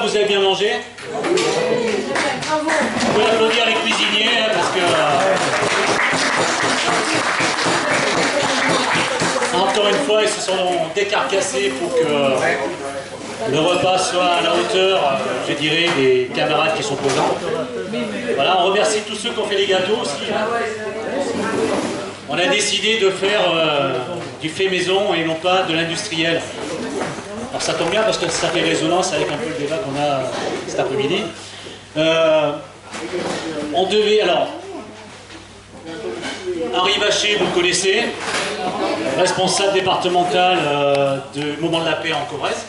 J'espère que vous avez bien mangé. Vous pouvez applaudir les cuisiniers, hein, parce que... encore une fois, ils se sont décarcassés pour que le repas soit à la hauteur, je dirais, des camarades qui sont présents. Voilà, on remercie tous ceux qui ont fait les gâteaux aussi. Hein. On a décidé de faire du fait maison et non pas de l'industriel. Alors ça tombe bien parce que ça fait résonance avec un peu le débat qu'on a cet après-midi. On devait, alors, Henri Vacher, vous le connaissez, responsable départemental du Moment de la Paix en Corrèze.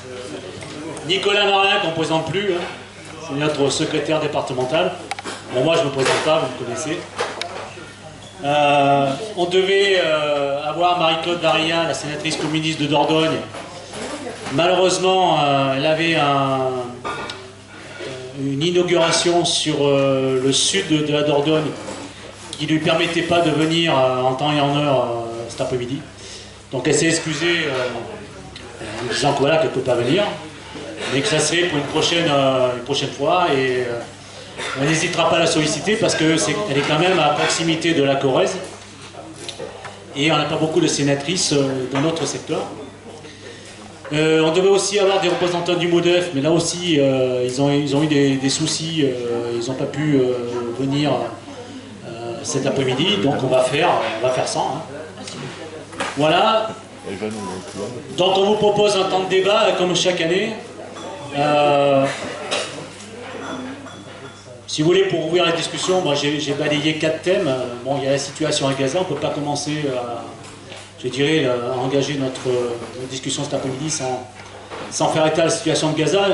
Nicolas Marin, qu'on ne présente plus, hein, c'est notre secrétaire départemental. Bon, moi je ne me présente pas, vous me connaissez. On devait avoir Marie-Claude Daria, la sénatrice communiste de Dordogne. Malheureusement, elle avait une inauguration sur le sud de la Dordogne qui ne lui permettait pas de venir en temps et en heure cet après-midi. Donc elle s'est excusée en disant que voilà, qu'elle ne peut pas venir, mais que ça serait pour une prochaine fois, et on n'hésitera pas à la solliciter parce qu'elle est quand même à proximité de la Corrèze et on n'a pas beaucoup de sénatrices dans notre secteur. On devait aussi avoir des représentants du MODEF, mais là aussi ils ont eu des soucis, ils n'ont pas pu venir cet après-midi, donc on va faire sans. Hein. Voilà. Donc on vous propose un temps de débat comme chaque année. Si vous voulez, pour ouvrir la discussion, moi j'ai balayé 4 thèmes. Bon, il y a la situation à Gaza, on ne peut pas commencer je dirais, à engager notre discussion cet après-midi sans faire état de la situation de Gaza.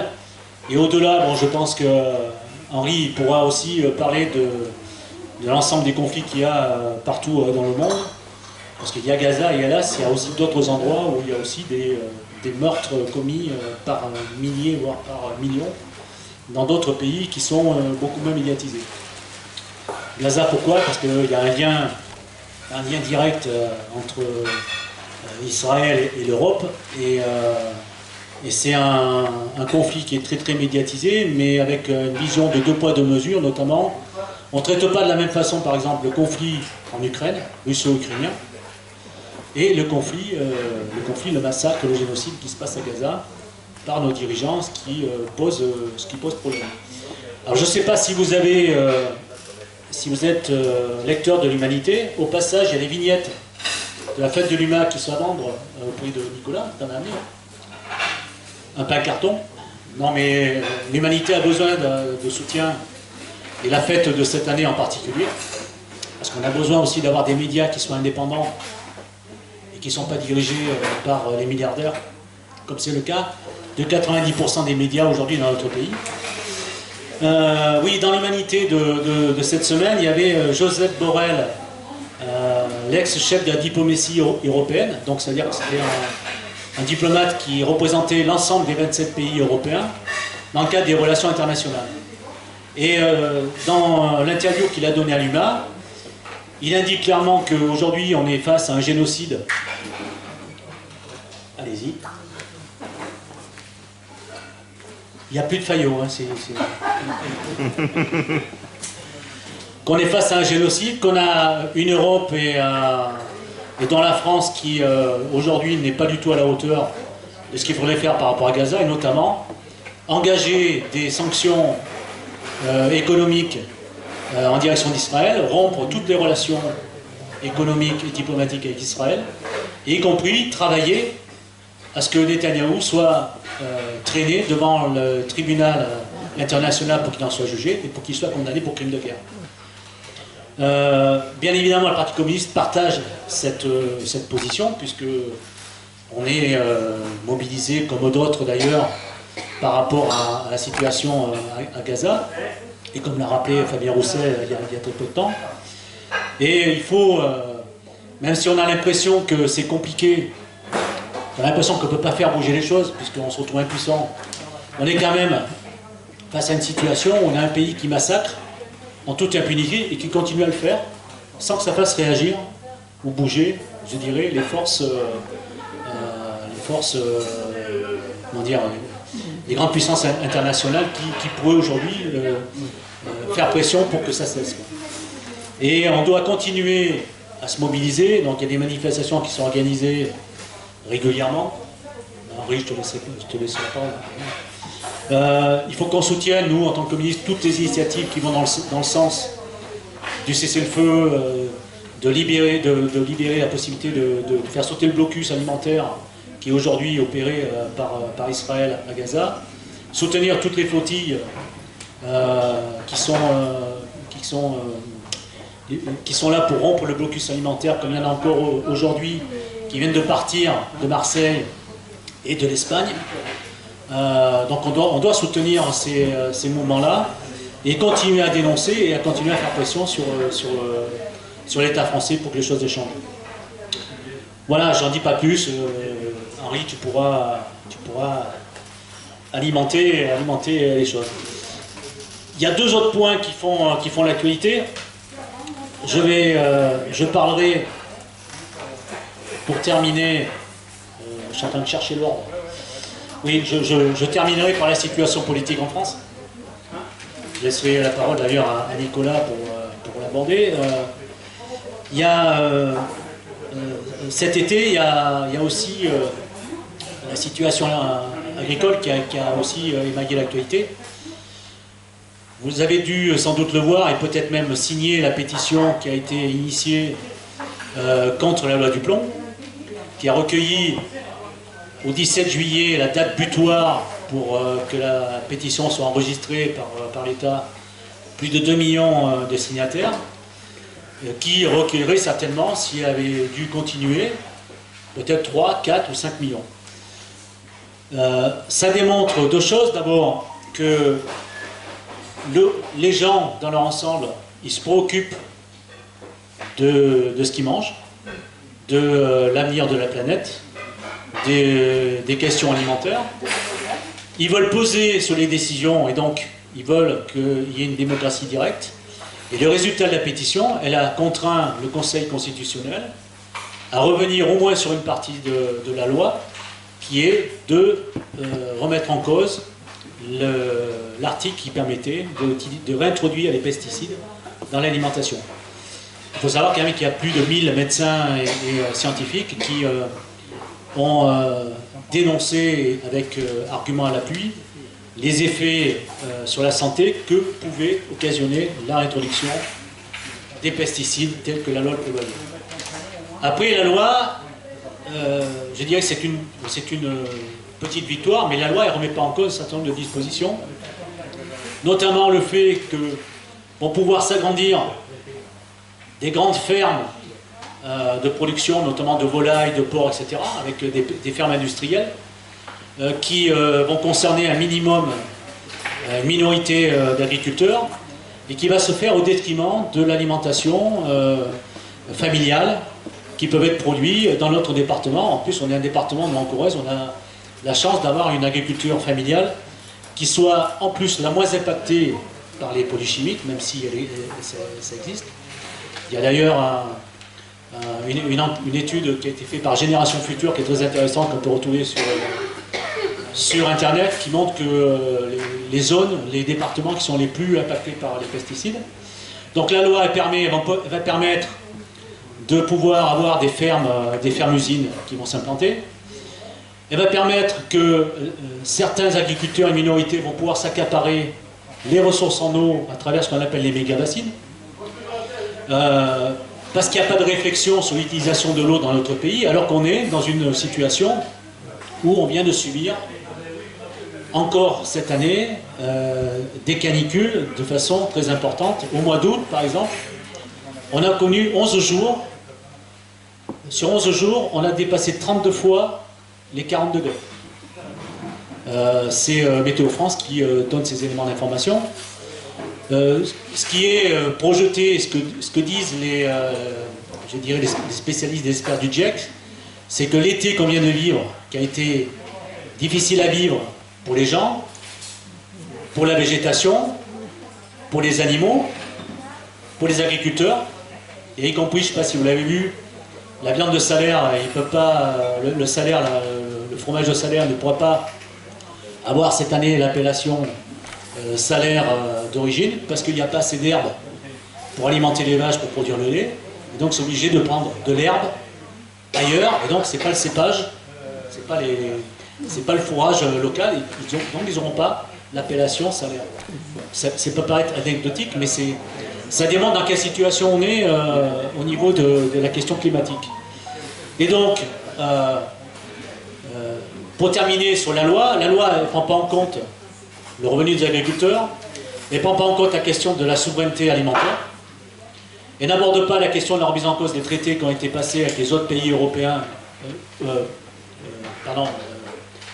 Et au-delà, bon, je pense que Henri pourra aussi parler de l'ensemble des conflits qu'il y a partout dans le monde. Parce qu'il y a Gaza et hélas, il y a aussi d'autres endroits où il y a aussi des meurtres commis par milliers, voire par millions, dans d'autres pays qui sont beaucoup moins médiatisés. Gaza, pourquoi? Parce qu'il y a un lien direct entre Israël et l'Europe, et c'est un conflit qui est très très médiatisé, mais avec une vision de 2 poids 2 mesures, notamment. On ne traite pas de la même façon, par exemple, le conflit en Ukraine, russo-ukrainien, et le conflit, le massacre, le génocide qui se passe à Gaza par nos dirigeants, ce qui pose problème. Alors je ne sais pas si vous avez... si vous êtes lecteur de l'Humanité, au passage, il y a des vignettes de la fête de l'UMA qui sont à vendre au prix de Nicolas, t'en as amené. Un pain carton. Non, mais l'Humanité a besoin de soutien, et la fête de cette année en particulier, parce qu'on a besoin aussi d'avoir des médias qui soient indépendants et qui ne sont pas dirigés par les milliardaires, comme c'est le cas de 90% des médias aujourd'hui dans notre pays. Oui, dans l'Humanité de cette semaine, il y avait Joseph Borrell, l'ex-chef de la diplomatie européenne, donc c'est-à-dire que c'était un diplomate qui représentait l'ensemble des 27 pays européens dans le cadre des relations internationales. Et dans l'interview qu'il a donnée à l'UMA, il indique clairement qu'aujourd'hui on est face à un génocide. Allez-y. Il n'y a plus de Fayot, hein, qu'on est face à un génocide, qu'on a une Europe et dans la France qui aujourd'hui n'est pas du tout à la hauteur de ce qu'il faudrait faire par rapport à Gaza, et notamment engager des sanctions économiques en direction d'Israël, rompre toutes les relations économiques et diplomatiques avec Israël, et y compris travailler à ce que Netanyahou soit traîné devant le tribunal international pour qu'il en soit jugé et pour qu'il soit condamné pour crime de guerre. Bien évidemment, le Parti communiste partage cette position, puisque on est mobilisé, comme d'autres d'ailleurs, par rapport à la situation à Gaza, et comme l'a rappelé Fabien Roussel il y a très peu de temps. Et il faut, même si on a l'impression que c'est compliqué, on a l'impression qu'on ne peut pas faire bouger les choses, puisqu'on se retrouve impuissant, on est quand même face à une situation où on a un pays qui massacre en toute impunité et qui continue à le faire sans que ça fasse réagir ou bouger, je dirais, les forces comment dire, grandes puissances internationales qui pourraient aujourd'hui faire pression pour que ça cesse. Et on doit continuer à se mobiliser, donc il y a des manifestations qui sont organisées régulièrement. Henri, je te laisse la parole. Il faut qu'on soutienne, nous, en tant que communistes, toutes les initiatives qui vont dans le sens du cessez-le-feu, de libérer la possibilité de faire sauter le blocus alimentaire qui est aujourd'hui opéré par Israël à Gaza, soutenir toutes les flottilles qui sont là pour rompre le blocus alimentaire, comme il y en a encore aujourd'hui, qui viennent de partir de Marseille et de l'Espagne. Donc on doit soutenir ces mouvements-là et continuer à dénoncer et à continuer à faire pression sur l'État français pour que les choses changent. Voilà, j'en dis pas plus. Henri, tu pourras alimenter les choses. Il y a deux autres points qui font l'actualité. Je parlerai, pour terminer, je suis en train de chercher l'ordre. Oui, je terminerai par la situation politique en France. Je laisserai la parole d'ailleurs à Nicolas pour l'aborder. Cet été, il y a aussi la situation agricole qui a aussi émaillé l'actualité. Vous avez dû sans doute le voir et peut-être même signer la pétition qui a été initiée contre la loi du plomb, qui a recueilli au 17 juillet la date butoir pour que la pétition soit enregistrée par l'État, plus de 2 millions de signataires, qui recueillerait certainement, s'il avait dû continuer, peut-être 3, 4 ou 5 millions. Ça démontre deux choses. D'abord, que les gens, dans leur ensemble, ils se préoccupent de ce qu'ils mangent, de l'avenir de la planète, des questions alimentaires. Ils veulent peser sur les décisions et donc ils veulent qu'il y ait une démocratie directe. Et le résultat de la pétition, elle a contraint le Conseil constitutionnel à revenir au moins sur une partie de la loi, qui est de remettre en cause l'article qui permettait de réintroduire les pesticides dans l'alimentation. Il faut savoir quand même qu'il y a plus de 1000 médecins et scientifiques qui ont dénoncé, avec argument à l'appui, les effets sur la santé que pouvait occasionner la réintroduction des pesticides tels que la loi le prévoyait. Après, la loi, je dirais que c'est une petite victoire, mais la loi ne remet pas en cause un certain nombre de dispositions, notamment le fait que, pour pouvoir s'agrandir, des grandes fermes de production, notamment de volailles, de porcs, etc., avec des fermes industrielles, qui vont concerner un minimum, une minorité d'agriculteurs, et qui va se faire au détriment de l'alimentation familiale qui peuvent être produits dans notre département. En plus, on est un département, nous en Corrèze, on a la chance d'avoir une agriculture familiale qui soit en plus la moins impactée par les produits chimiques, même si ça existe. Il y a d'ailleurs une étude qui a été faite par Génération Future, qui est très intéressante, qu'on peut retrouver sur Internet, qui montre que les zones, les départements qui sont les plus impactés par les pesticides. Donc la loi va permettre de pouvoir avoir des fermes-usines qui vont s'implanter. Elle va permettre que certains agriculteurs et minorités vont pouvoir s'accaparer les ressources en eau à travers ce qu'on appelle les méga-bassines. Parce qu'il n'y a pas de réflexion sur l'utilisation de l'eau dans notre pays, alors qu'on est dans une situation où on vient de subir encore cette année des canicules de façon très importante. Au mois d'août, par exemple, on a connu 11 jours. Sur 11 jours, on a dépassé 32 fois les 40 degrés. C'est Météo France qui donne ces éléments d'information. Ce qui est projeté, ce que disent les spécialistes, les experts du GIEC, c'est que l'été qu'on vient de vivre, qui a été difficile à vivre pour les gens, pour la végétation, pour les animaux, pour les agriculteurs, et y compris, je ne sais pas si vous l'avez vu, la viande de Salaire, il peut pas, le fromage de Salaire ne pourra pas avoir cette année l'appellation salaire d'origine, parce qu'il n'y a pas assez d'herbe pour alimenter les vaches pour produire le lait, et donc c'est obligé de prendre de l'herbe ailleurs, et donc c'est pas le cépage, c'est pas le fourrage local, donc ils n'auront pas l'appellation salaire. Ça peut paraître anecdotique, mais ça démontre dans quelle situation on est au niveau de la question climatique. Et donc, pour terminer sur la loi ne prend pas en compte le revenu des agriculteurs, elle ne prend pas en compte la question de la souveraineté alimentaire, et n'aborde pas la question de la remise en cause des traités qui ont été passés avec les autres pays européens,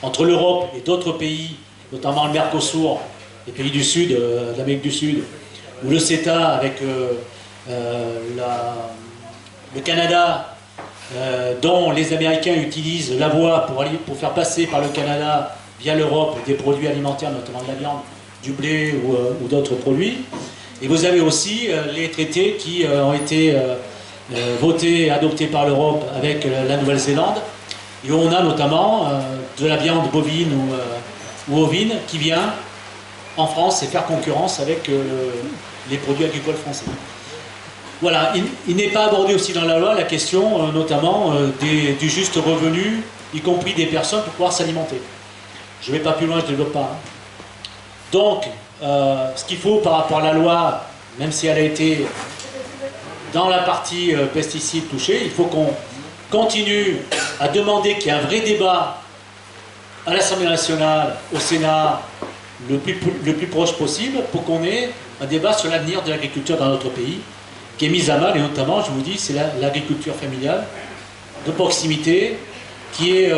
entre l'Europe et d'autres pays, notamment le Mercosur, les pays du Sud, de l'Amérique du Sud, ou le CETA avec le Canada, dont les Américains utilisent la voie pour faire passer par le Canada, via l'Europe, des produits alimentaires, notamment de la viande, du blé ou d'autres produits. Et vous avez aussi les traités qui ont été votés et adoptés par l'Europe avec la Nouvelle-Zélande, et où on a notamment de la viande bovine ou ovine qui vient en France et faire concurrence avec les produits agricoles français. Voilà, il n'est pas abordé aussi dans la loi la question notamment du juste revenu, y compris des personnes pour pouvoir s'alimenter. Je ne vais pas plus loin, je ne développe pas. Hein. Donc, ce qu'il faut par rapport à la loi, même si elle a été dans la partie pesticides touchés, il faut qu'on continue à demander qu'il y ait un vrai débat à l'Assemblée nationale, au Sénat, le plus proche possible, pour qu'on ait un débat sur l'avenir de l'agriculture dans notre pays, qui est mise à mal, et notamment, je vous dis, c'est l'agriculture familiale, de proximité, qui est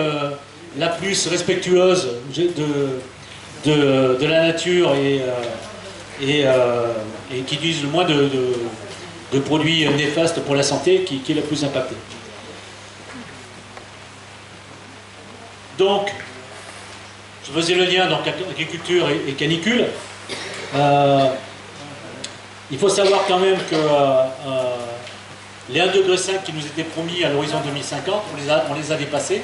la plus respectueuse de la nature et qui utilise le moins de produits néfastes pour la santé, qui est la plus impactée. Donc, je faisais le lien entre agriculture et canicule. Il faut savoir quand même que les 1,5 degré qui nous étaient promis à l'horizon 2050, on les a dépassés.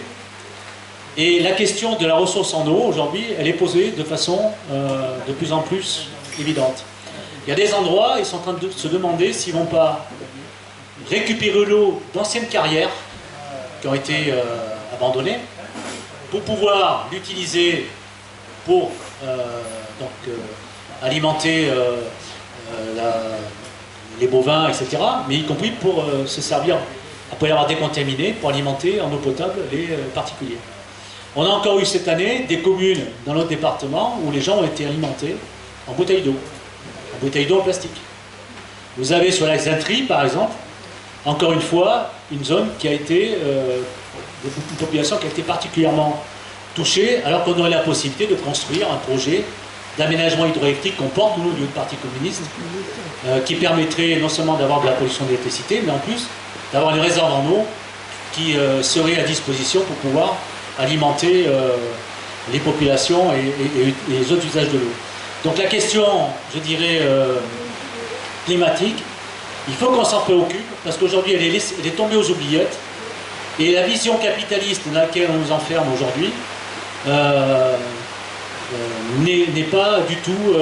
Et la question de la ressource en eau, aujourd'hui, elle est posée de façon de plus en plus évidente. Il y a des endroits, ils sont en train de se demander s'ils ne vont pas récupérer l'eau d'anciennes carrières qui ont été abandonnées, pour pouvoir l'utiliser pour alimenter les bovins, etc., mais y compris pour se servir, après l'avoir décontaminé, pour alimenter en eau potable les particuliers. On a encore eu cette année des communes dans notre département où les gens ont été alimentés en bouteilles d'eau en plastique. Vous avez sur la Xaintrie, par exemple, encore une fois, une zone qui a été, une population qui a été particulièrement touchée, alors qu'on aurait la possibilité de construire un projet d'aménagement hydroélectrique qu'on porte, nous, du Parti communiste, qui permettrait non seulement d'avoir de la production d'électricité, mais en plus d'avoir une réserve en eau qui serait à disposition pour pouvoir alimenter les populations et les autres usages de l'eau. Donc la question, je dirais, climatique, il faut qu'on s'en préoccupe, parce qu'aujourd'hui elle est tombée aux oubliettes, et la vision capitaliste dans laquelle on nous enferme aujourd'hui n'est pas du tout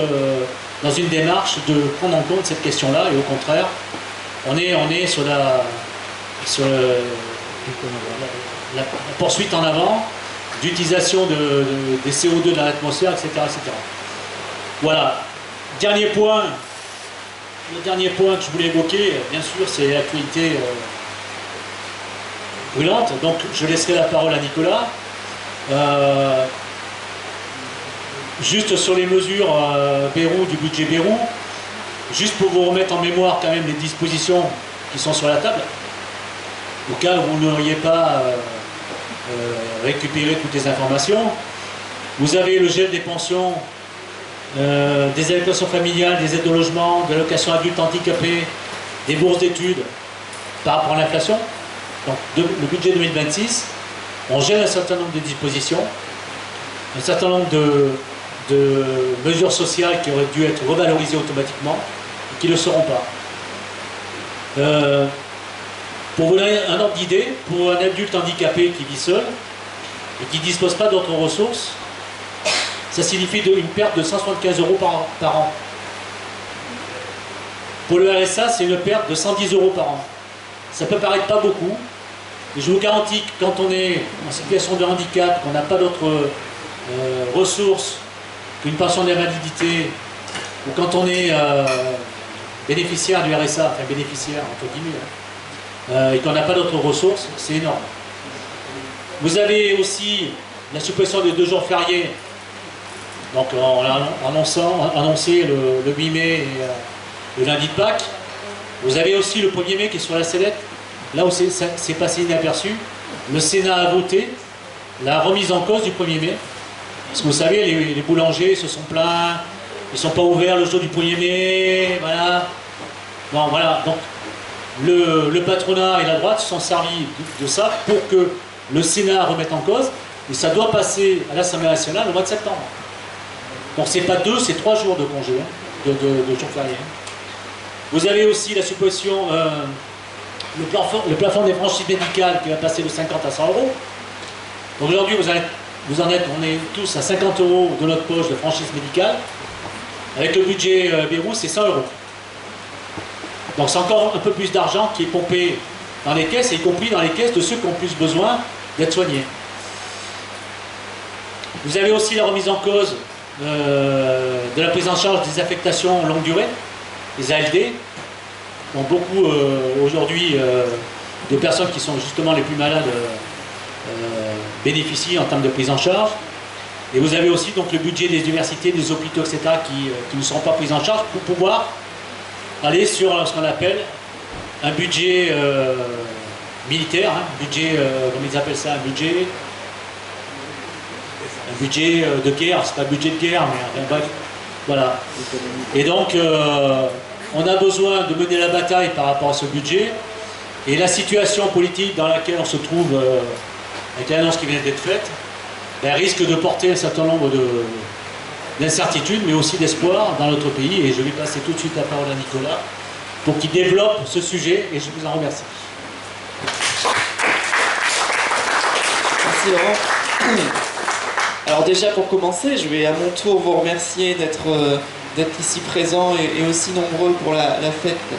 dans une démarche de prendre en compte cette question-là, et au contraire, on est sur la poursuite en avant d'utilisation des CO2 dans l'atmosphère, etc., etc. Voilà. Le dernier point que je voulais évoquer, bien sûr, c'est l'actualité brûlante. Donc, je laisserai la parole à Nicolas. Juste sur les mesures Bayrou, du budget Bayrou, juste pour vous remettre en mémoire quand même les dispositions qui sont sur la table, au cas où vous n'auriez pas récupéré toutes les informations. Vous avez le gel des pensions, des allocations familiales, des aides au logement, de l'allocation adultes handicapés, des bourses d'études par rapport à l'inflation. Donc le budget 2026, on gèle un certain nombre de dispositions, un certain nombre de mesures sociales qui auraient dû être revalorisées automatiquement et qui ne le seront pas. Pour vous donner un ordre d'idée, pour un adulte handicapé qui vit seul et qui ne dispose pas d'autres ressources, ça signifie une perte de 175 € par an. Pour le RSA, c'est une perte de 110 € par an. Ça peut paraître pas beaucoup, mais je vous garantis que quand on est en situation de handicap, qu'on n'a pas d'autres ressources qu'une pension d'invalidité, ou quand on est bénéficiaire du RSA, enfin bénéficiaire entre guillemets, et qu'on n'a pas d'autres ressources, c'est énorme. Vous avez aussi la suppression des 2 jours fériés, donc on l'a annoncé le 8 mai et le lundi de Pâques. Vous avez aussi le 1er mai qui est sur la sellette, là où c'est passé inaperçu. Le Sénat a voté la remise en cause du 1er mai, parce que vous savez, les boulangers se sont plaints, ils ne sont pas ouverts le jour du 1er mai, voilà. Bon, voilà, donc le patronat et la droite se sont servis de ça pour que le Sénat remette en cause, et ça doit passer à l'Assemblée nationale au mois de septembre. Donc c'est pas 2, c'est 3 jours de congé, hein, de jours fériés. Vous avez aussi la suppression, le plafond des franchises médicales qui va passer de 50 à 100 €. Donc aujourd'hui, on est tous à 50 € de notre poche de franchise médicale. Avec le budget Bayrou, c'est 100 €. Donc c'est encore un peu plus d'argent qui est pompé dans les caisses, y compris dans les caisses de ceux qui ont plus besoin d'être soignés. Vous avez aussi la remise en cause de la prise en charge des affectations longue durée, les ALD, dont beaucoup aujourd'hui de personnes qui sont justement les plus malades bénéficient en termes de prise en charge. Et vous avez aussi donc le budget des universités, des hôpitaux, etc. qui ne seront pas pris en charge pour pouvoir aller sur ce qu'on appelle un budget militaire, hein, budget, comment ils appellent ça, un budget de guerre, c'est pas un budget de guerre, mais bref, voilà. Et donc, on a besoin de mener la bataille par rapport à ce budget, et la situation politique dans laquelle on se trouve, avec l'annonce qui vient d'être faite, ben, risque de porter un certain nombre d'incertitudes, mais aussi d'espoir dans notre pays, et je vais passer tout de suite la parole à Nicolas, pour qu'il développe ce sujet, et je vous en remercie. Merci Laurent. Alors déjà pour commencer, je vais à mon tour vous remercier d'être ici présent et aussi nombreux pour la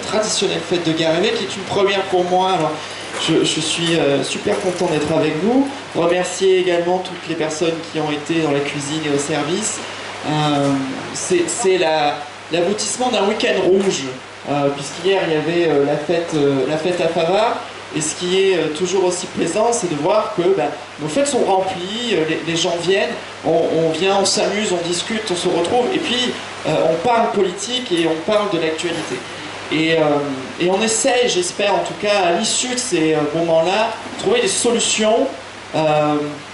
traditionnelle fête de Guérévé, qui est une première pour moi. Alors, je suis super content d'être avec vous. Remercier également toutes les personnes qui ont été dans la cuisine et au service. C'est l'aboutissement d'un week-end rouge, puisqu'hier il y avait la fête à Favard. Et ce qui est toujours aussi plaisant, c'est de voir que nos fêtes sont remplies, les gens viennent, on vient, on s'amuse, on discute, on se retrouve, et puis on parle politique et on parle de l'actualité. Et on essaie, j'espère en tout cas, à l'issue de ces moments-là, de trouver des solutions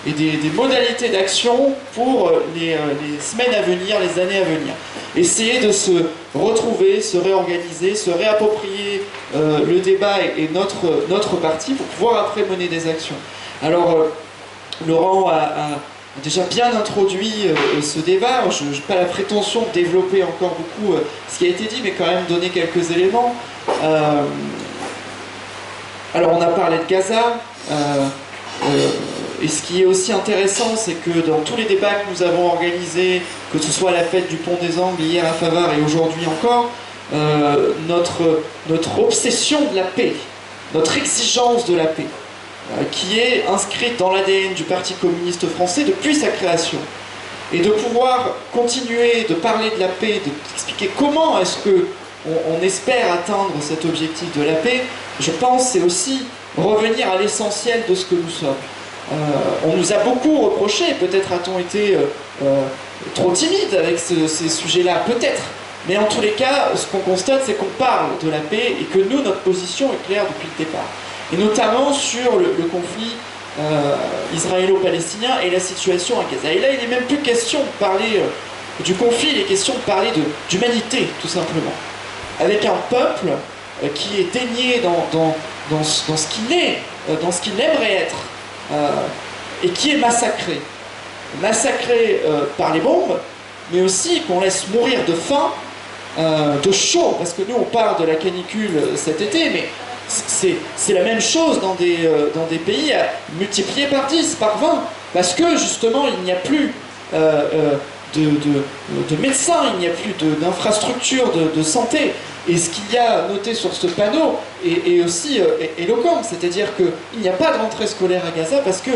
et des modalités d'action pour les semaines à venir, les années à venir. Essayer de se retrouver, se réorganiser, se réapproprier le débat et notre parti pour pouvoir après mener des actions. Alors, Laurent a déjà bien introduit ce débat. Je n'ai pas la prétention de développer encore beaucoup ce qui a été dit, mais quand même donner quelques éléments. Alors, on a parlé de Gaza. Et ce qui est aussi intéressant, c'est que dans tous les débats que nous avons organisés, que ce soit la fête du Pont des Angles hier à Favard et aujourd'hui encore, notre obsession de la paix, notre exigence de la paix, qui est inscrite dans l'ADN du Parti communiste français depuis sa création, et de pouvoir continuer de parler de la paix, d'expliquer comment est-ce qu'on espère atteindre cet objectif de la paix, je pense c'est aussi revenir à l'essentiel de ce que nous sommes. On nous a beaucoup reproché, peut-être a-t-on été trop timide avec ces sujets-là, peut-être. Mais en tous les cas, ce qu'on constate, c'est qu'on parle de la paix et que nous, notre position est claire depuis le départ. Et notamment sur le conflit israélo-palestinien et la situation à Gaza. Et là, il n'est même plus question de parler du conflit, il est question de parler d'humanité, tout simplement. Avec un peuple qui est dénié dans ce qu'il est, dans ce qu'il aimerait être. Et qui est massacré par les bombes, mais aussi qu'on laisse mourir de faim, de chaud, parce que nous on parle de la canicule cet été, mais c'est la même chose dans des pays multipliés par 10, par 20, parce que justement il n'y a plus de médecins, il n'y a plus d'infrastructures de santé. Et ce qu'il y a noté sur ce panneau est aussi éloquent, c'est-à-dire qu'il n'y a pas de rentrée scolaire à Gaza parce que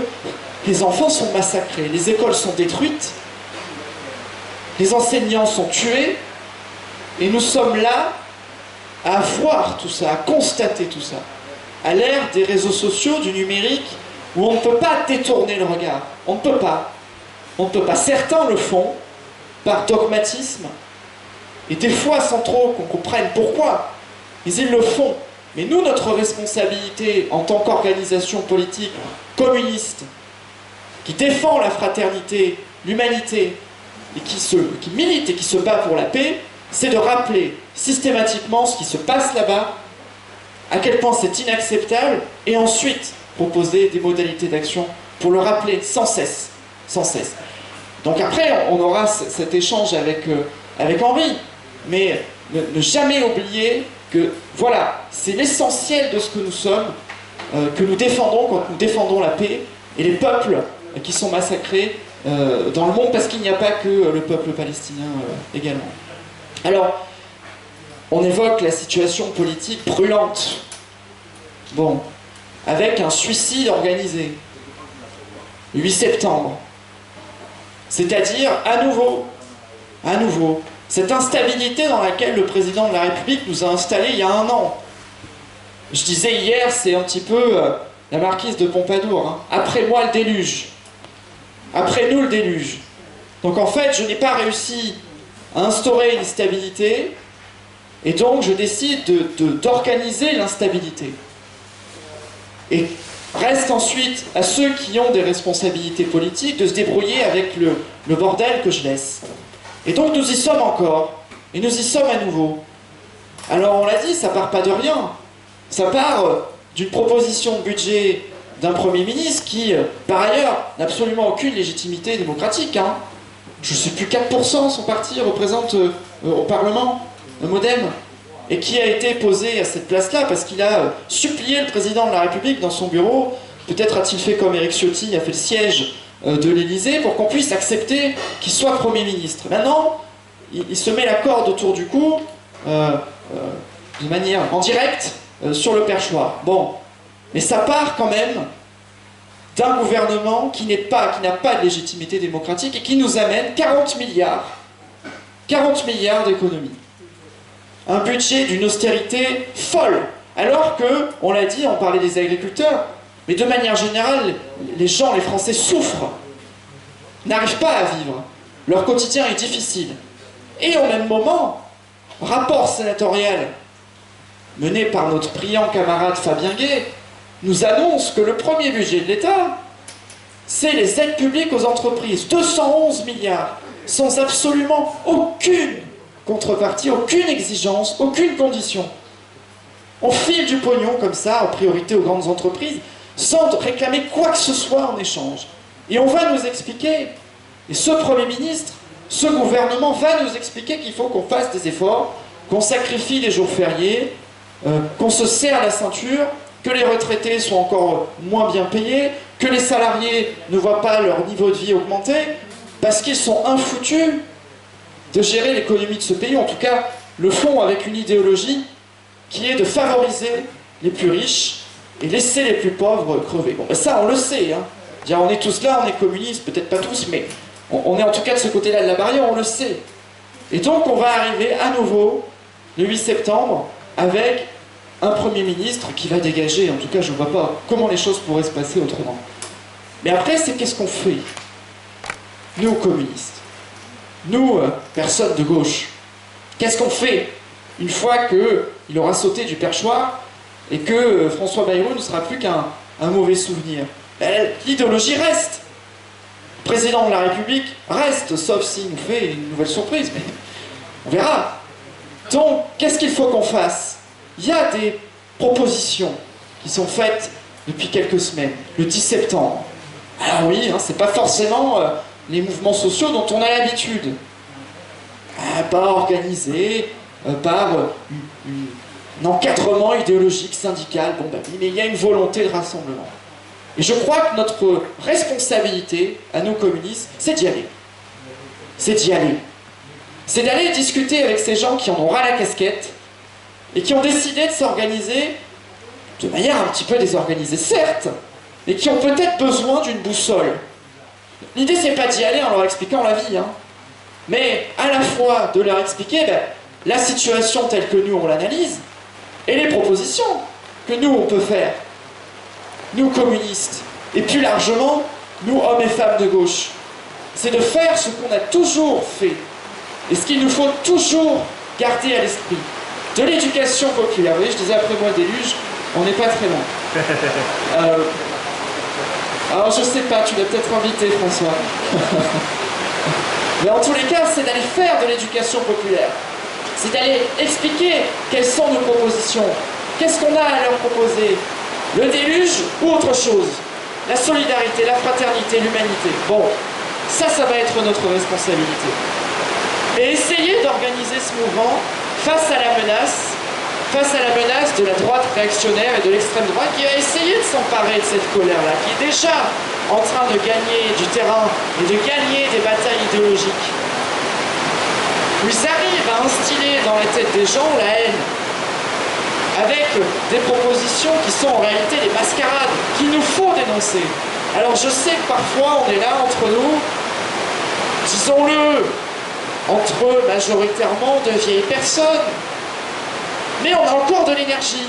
les enfants sont massacrés, les écoles sont détruites, les enseignants sont tués, et nous sommes là à voir tout ça, à constater tout ça, à l'ère des réseaux sociaux, du numérique, où on ne peut pas détourner le regard, on ne peut pas. On ne peut pas. Certains le font par dogmatisme, et des fois sans trop qu'on comprenne pourquoi, mais ils le font. Mais nous, notre responsabilité en tant qu'organisation politique communiste, qui défend la fraternité, l'humanité, et qui milite et qui se bat pour la paix, c'est de rappeler systématiquement ce qui se passe là-bas, à quel point c'est inacceptable, et ensuite proposer des modalités d'action pour le rappeler sans cesse. Sans cesse. Donc après, on aura cet échange avec Henri, mais ne jamais oublier que, voilà, c'est l'essentiel de ce que nous sommes, que nous défendons quand nous défendons la paix, et les peuples qui sont massacrés dans le monde, parce qu'il n'y a pas que le peuple palestinien également. Alors, on évoque la situation politique brûlante. Bon, avec un suicide organisé. Le 8 septembre. C'est-à-dire, à nouveau, cette instabilité dans laquelle le président de la République nous a installés il y a un an. Je disais hier, c'est un petit peu la marquise de Pompadour. Hein. Après moi, le déluge. Après nous, le déluge. Donc en fait, je n'ai pas réussi à instaurer une stabilité, et donc je décide d'organiser l'instabilité. Et reste ensuite à ceux qui ont des responsabilités politiques de se débrouiller avec le bordel que je laisse. Et donc nous y sommes encore, et nous y sommes à nouveau. Alors on l'a dit, ça part pas de rien. Ça part d'une proposition de budget d'un Premier ministre qui, par ailleurs, n'a absolument aucune légitimité démocratique. Hein. Je ne sais plus, 4% son parti représente au Parlement, le MoDem, et qui a été posé à cette place-là parce qu'il a supplié le président de la République dans son bureau. Peut-être a-t-il fait comme Éric Ciotti a fait le siège de l'Élysée pour qu'on puisse accepter qu'il soit Premier ministre. Maintenant, il se met la corde autour du cou de manière en direct sur le perchoir. Bon, mais ça part quand même d'un gouvernement qui n'a pas de légitimité démocratique et qui nous amène 40 milliards d'économies. Un budget d'une austérité folle. Alors que, on l'a dit, on parlait des agriculteurs, mais de manière générale, les gens, les Français souffrent, n'arrivent pas à vivre. Leur quotidien est difficile. Et au même moment, rapport sénatorial mené par notre brillant camarade Fabien Gay nous annonce que le premier budget de l'État, c'est les aides publiques aux entreprises. 211 milliards, sans absolument aucune contrepartie, aucune exigence, aucune condition. On file du pognon comme ça, en priorité aux grandes entreprises, sans réclamer quoi que ce soit en échange. Et on va nous expliquer, et ce Premier ministre, ce gouvernement va nous expliquer qu'il faut qu'on fasse des efforts, qu'on sacrifie les jours fériés, qu'on se serre la ceinture, que les retraités sont encore moins bien payés, que les salariés ne voient pas leur niveau de vie augmenter, parce qu'ils sont infoutus de gérer l'économie de ce pays, en tout cas le font avec une idéologie qui est de favoriser les plus riches et laisser les plus pauvres crever. Bon, ben ça on le sait, hein. On est tous là, on est communistes, peut-être pas tous, mais on est en tout cas de ce côté-là de la barrière, on le sait. Et donc on va arriver à nouveau, le 8 septembre, avec un Premier ministre qui va dégager, en tout cas je ne vois pas comment les choses pourraient se passer autrement. Mais après, c'est qu'est-ce qu'on fait, nous communistes, nous, personnes de gauche, qu'est-ce qu'on fait une fois qu'il aura sauté du perchoir et que François Bayrou ne sera plus qu'un mauvais souvenir? L'idéologie reste. Le président de la République reste, sauf s'il nous fait une nouvelle surprise, mais on verra. Donc, qu'est-ce qu'il faut qu'on fasse? Il y a des propositions qui sont faites depuis quelques semaines, le 10 septembre. Alors oui, hein, c'est pas forcément les mouvements sociaux dont on a l'habitude. Pas organisés par un encadrement idéologique, syndical, bon, mais il y a une volonté de rassemblement. Et je crois que notre responsabilité, à nous communistes, c'est d'y aller. c'est d'y aller. C'est d'aller discuter avec ces gens qui en ont ras la casquette et qui ont décidé de s'organiser de manière un petit peu désorganisée, certes, mais qui ont peut-être besoin d'une boussole. L'idée, c'est pas d'y aller en leur expliquant la vie, hein, mais à la fois de leur expliquer la situation telle que nous on l'analyse et les propositions que nous on peut faire, nous communistes, et plus largement, nous hommes et femmes de gauche. C'est de faire ce qu'on a toujours fait, et ce qu'il nous faut toujours garder à l'esprit. De l'éducation populaire. Vous voyez, je disais après moi déluge, on n'est pas très loin. Alors je sais pas, tu l'as peut-être invité François. Mais en tous les cas, c'est d'aller faire de l'éducation populaire. C'est d'aller expliquer quelles sont nos propositions. Qu'est-ce qu'on a à leur proposer? Le déluge ou autre chose? La solidarité, la fraternité, l'humanité. Bon, ça va être notre responsabilité. Et essayer d'organiser ce mouvement face à la menace de la droite réactionnaire et de l'extrême droite qui va essayer de s'emparer de cette colère-là, qui est déjà en train de gagner du terrain et de gagner des batailles idéologiques. Ils arrivent à instiller dans la tête des gens la haine, avec des propositions qui sont en réalité des mascarades, qu'il nous faut dénoncer. Alors je sais que parfois on est là entre nous, disons-le, entre majoritairement de vieilles personnes, mais on a encore de l'énergie.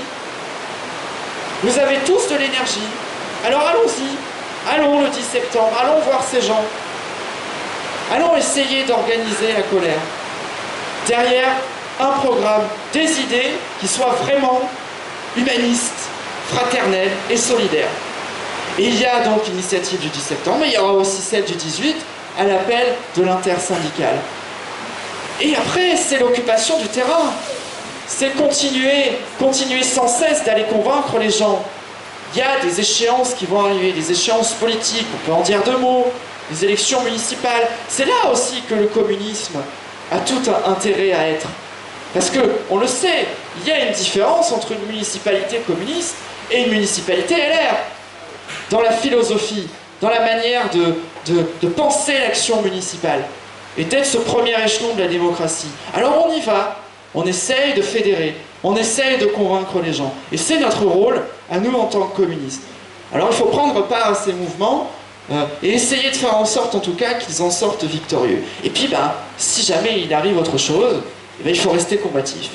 Vous avez tous de l'énergie. Alors allons-y, allons le 10 septembre, allons voir ces gens. Allons essayer d'organiser la colère. Derrière un programme, des idées qui soient vraiment humanistes, fraternelles et solidaires. Et il y a donc l'initiative du 10 septembre, mais il y aura aussi celle du 18 à l'appel de l'intersyndicale. Et après, c'est l'occupation du terrain. C'est continuer sans cesse d'aller convaincre les gens. Il y a des échéances qui vont arriver, des échéances politiques, on peut en dire deux mots, les élections municipales. C'est là aussi que le communisme a tout intérêt à être. Parce que, on le sait, il y a une différence entre une municipalité communiste et une municipalité LR. Dans la philosophie, dans la manière de penser l'action municipale, et d'être ce premier échelon de la démocratie. Alors on y va, on essaye de fédérer, on essaye de convaincre les gens. Et c'est notre rôle, à nous en tant que communistes. Alors il faut prendre part à ces mouvements, et essayer de faire en sorte en tout cas qu'ils en sortent victorieux. Et puis si jamais il arrive autre chose, il faut rester combatif.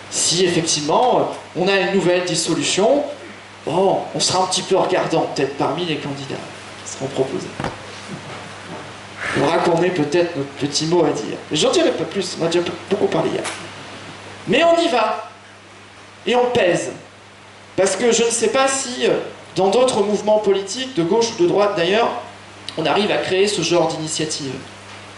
Si effectivement on a une nouvelle dissolution, bon, on sera un petit peu regardant peut-être parmi les candidats qui seront proposés. Il faudra qu'on ait peut-être notre petit mot à dire. J'en dirai pas plus, on a déjà beaucoup parlé hier. Mais on y va. Et on pèse. Parce que je ne sais pas si, dans d'autres mouvements politiques, de gauche ou de droite d'ailleurs, on arrive à créer ce genre d'initiative.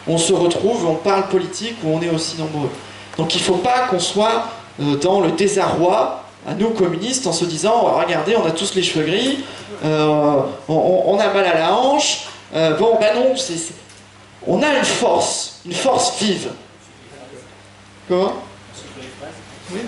On se retrouve, on parle politique, où on est aussi nombreux. Donc il ne faut pas qu'on soit dans le désarroi, à nous communistes, en se disant, regardez, on a tous les cheveux gris, on a mal à la hanche, bon, non, on a une force vive. Comment ? Oui.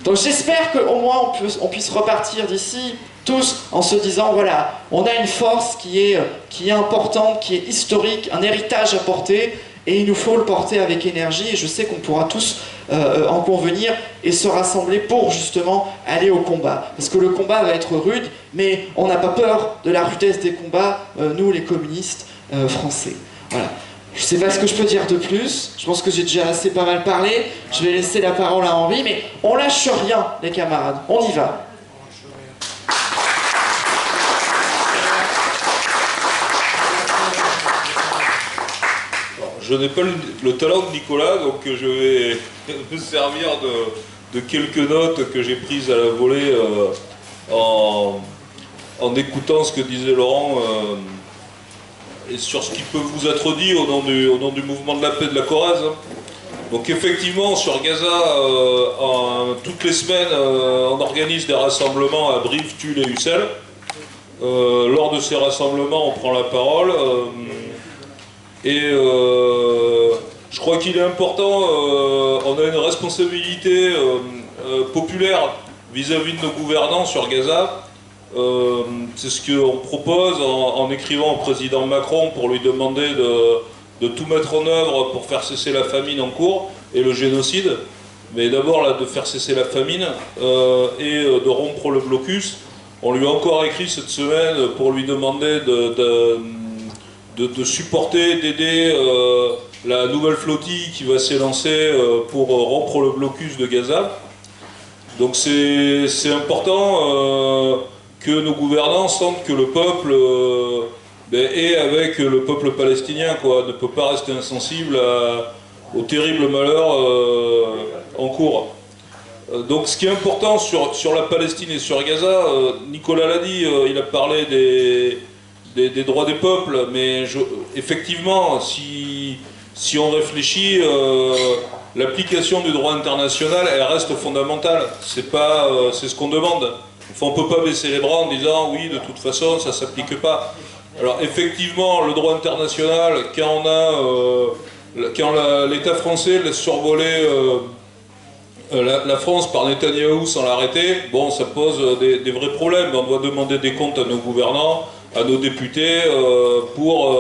Donc j'espère qu'au moins on puisse repartir d'ici tous en se disant, voilà, on a une force qui est importante, qui est historique, un héritage à porter, et il nous faut le porter avec énergie, et je sais qu'on pourra tous en convenir et se rassembler pour justement aller au combat. Parce que le combat va être rude, mais on n'a pas peur de la rudesse des combats, nous les communistes français. Voilà. Je ne sais pas ce que je peux dire de plus, je pense que j'ai déjà assez pas mal parlé, je vais laisser la parole à Henri, mais on lâche rien les camarades, on y va. Je n'ai pas le talent de Nicolas, donc je vais me servir de quelques notes que j'ai prises à la volée en écoutant ce que disait Laurent et sur ce qui peut vous être dit au nom du mouvement de la paix de la Corrèze. Donc effectivement, sur Gaza, toutes les semaines, on organise des rassemblements à Brive, Tulle et Ussel. Lors de ces rassemblements, on prend la parole. Je crois qu'il est important, on a une responsabilité populaire vis-à-vis de nos gouvernants sur Gaza, C'est ce qu'on propose en écrivant au président Macron pour lui demander de tout mettre en œuvre pour faire cesser la famine en cours et le génocide. Mais d'abord là, de faire cesser la famine et de rompre le blocus. On lui a encore écrit cette semaine pour lui demander de supporter, d'aider la nouvelle flottille qui va s'élancer pour rompre le blocus de Gaza. Donc c'est important que nos gouvernants sentent que le peuple est avec le peuple palestinien, quoi, ne peut pas rester insensible au terrible malheur en cours. Donc ce qui est important sur la Palestine et sur Gaza, Nicolas l'a dit, il a parlé des droits des peuples, mais effectivement, si on réfléchit, l'application du droit international, elle reste fondamentale. C'est ce qu'on demande. Enfin, on ne peut pas baisser les bras en disant oui, de toute façon, ça ne s'applique pas. Alors effectivement, le droit international, quand l'État français laisse survoler la France par Netanyahou sans l'arrêter, bon, ça pose des vrais problèmes. On doit demander des comptes à nos gouvernants, à nos députés, pour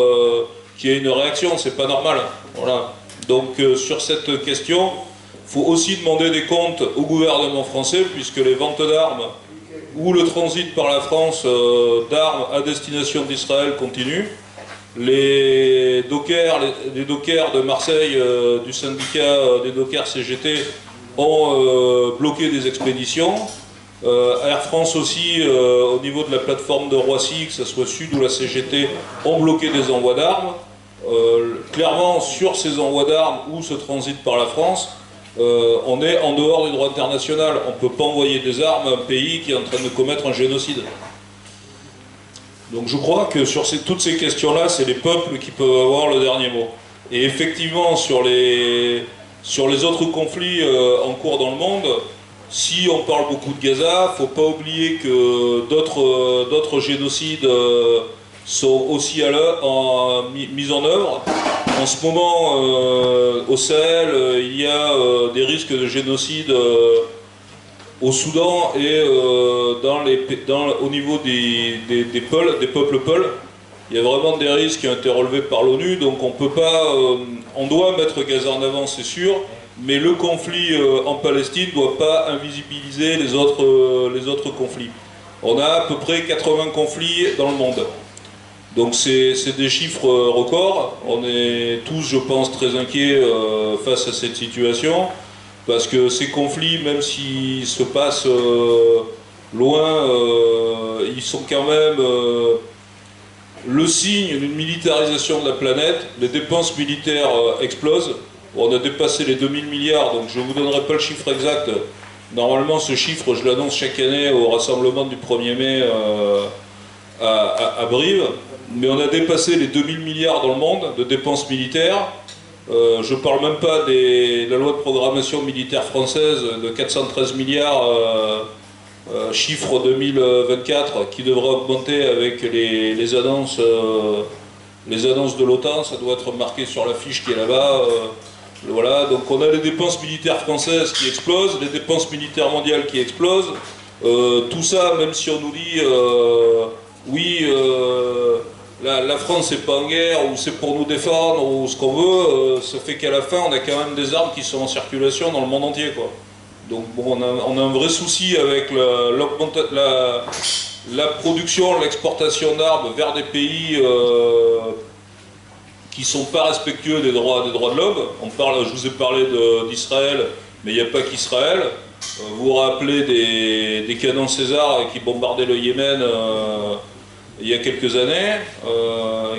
qu'il y ait une réaction. C'est pas normal. Voilà. Donc sur cette question, il faut aussi demander des comptes au gouvernement français, puisque les ventes d'armes ou le transit par la France d'armes à destination d'Israël continue. Les dockers de Marseille, du syndicat des dockers CGT, ont bloqué des expéditions. Air France aussi, au niveau de la plateforme de Roissy, que ce soit Sud ou la CGT, ont bloqué des envois d'armes. Clairement, sur ces envois d'armes ou ce transit par la France, on est en dehors du droit international. On ne peut pas envoyer des armes à un pays qui est en train de commettre un génocide. Donc je crois que sur toutes ces questions-là, c'est les peuples qui peuvent avoir le dernier mot. Et effectivement, sur les autres conflits en cours dans le monde, si on parle beaucoup de Gaza, il ne faut pas oublier que d'autres génocides sont aussi mis en œuvre. En ce moment, au Sahel, il y a des risques de génocide au Soudan et au niveau des peuples peuls. Il y a vraiment des risques qui ont été relevés par l'ONU, donc on peut pas, on doit mettre Gaza en avant, c'est sûr, mais le conflit en Palestine ne doit pas invisibiliser les autres conflits. On a à peu près 80 conflits dans le monde. Donc c'est des chiffres records. On est tous, je pense, très inquiets face à cette situation, parce que ces conflits, même s'ils se passent loin, ils sont quand même le signe d'une militarisation de la planète. Les dépenses militaires explosent. On a dépassé les 2000 milliards, donc je ne vous donnerai pas le chiffre exact. Normalement, ce chiffre, je l'annonce chaque année au rassemblement du 1er mai à Brive. Mais on a dépassé les 2000 milliards dans le monde de dépenses militaires. Je ne parle même pas de la loi de programmation militaire française de 413 milliards, chiffre 2024, qui devra augmenter avec les annonces de l'OTAN. Ça doit être marqué sur la fiche qui est là-bas. Voilà, donc on a les dépenses militaires françaises qui explosent, les dépenses militaires mondiales qui explosent. Tout ça, même si on nous dit oui, la France c'est pas en guerre, ou c'est pour nous défendre, ou ce qu'on veut, ça fait qu'à la fin on a quand même des armes qui sont en circulation dans le monde entier, quoi. Donc bon, on a un vrai souci avec la production, l'exportation d'armes vers des pays qui ne sont pas respectueux des droits de l'homme. Je vous ai parlé d'Israël, mais il n'y a pas qu'Israël. Vous vous rappelez des canons César qui bombardaient le Yémen il y a quelques années,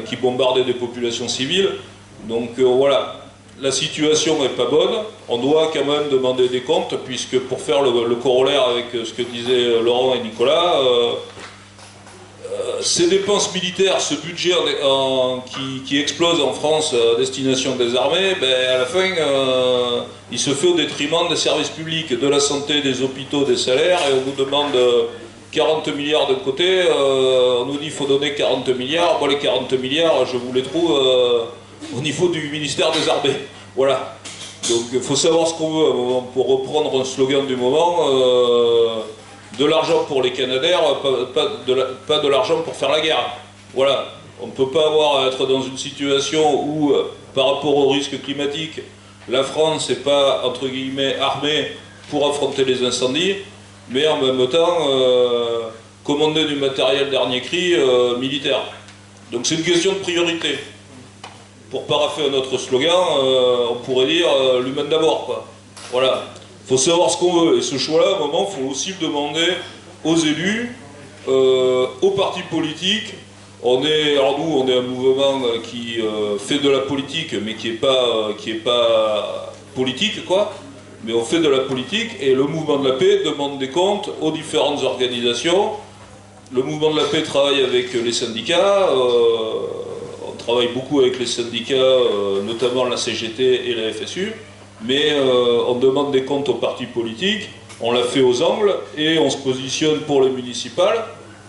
qui bombardaient des populations civiles. Donc voilà, la situation n'est pas bonne. On doit quand même demander des comptes, puisque pour faire le corollaire avec ce que disaient Laurent et Nicolas, ces dépenses militaires, ce budget qui explose en France à destination des armées, à la fin, il se fait au détriment des services publics, de la santé, des hôpitaux, des salaires, et on vous demande 40 milliards d'un côté, on nous dit qu'il faut donner 40 milliards, les 40 milliards, je vous les trouve au niveau du ministère des Armées. Voilà. Donc il faut savoir ce qu'on veut à un moment. Pour reprendre un slogan du moment, de l'argent pour les Canadaires, pas de l'argent pour faire la guerre. Voilà, on ne peut pas être dans une situation où, par rapport au risque climatique, la France n'est pas, entre guillemets, armée pour affronter les incendies, mais en même temps, commander du matériel dernier cri militaire. Donc c'est une question de priorité. Pour parapher un autre slogan, on pourrait dire l'humain d'abord, quoi. Voilà. Il faut savoir ce qu'on veut. Et ce choix-là, à un moment, il faut aussi le demander aux élus, aux partis politiques. Alors nous, on est un mouvement qui fait de la politique, mais qui est pas politique, quoi. Mais on fait de la politique, et le mouvement de la paix demande des comptes aux différentes organisations. Le mouvement de la paix travaille avec les syndicats. On travaille beaucoup avec les syndicats, notamment la CGT et la FSU. Mais on demande des comptes aux partis politiques, on l'a fait aux angles, et on se positionne pour les municipales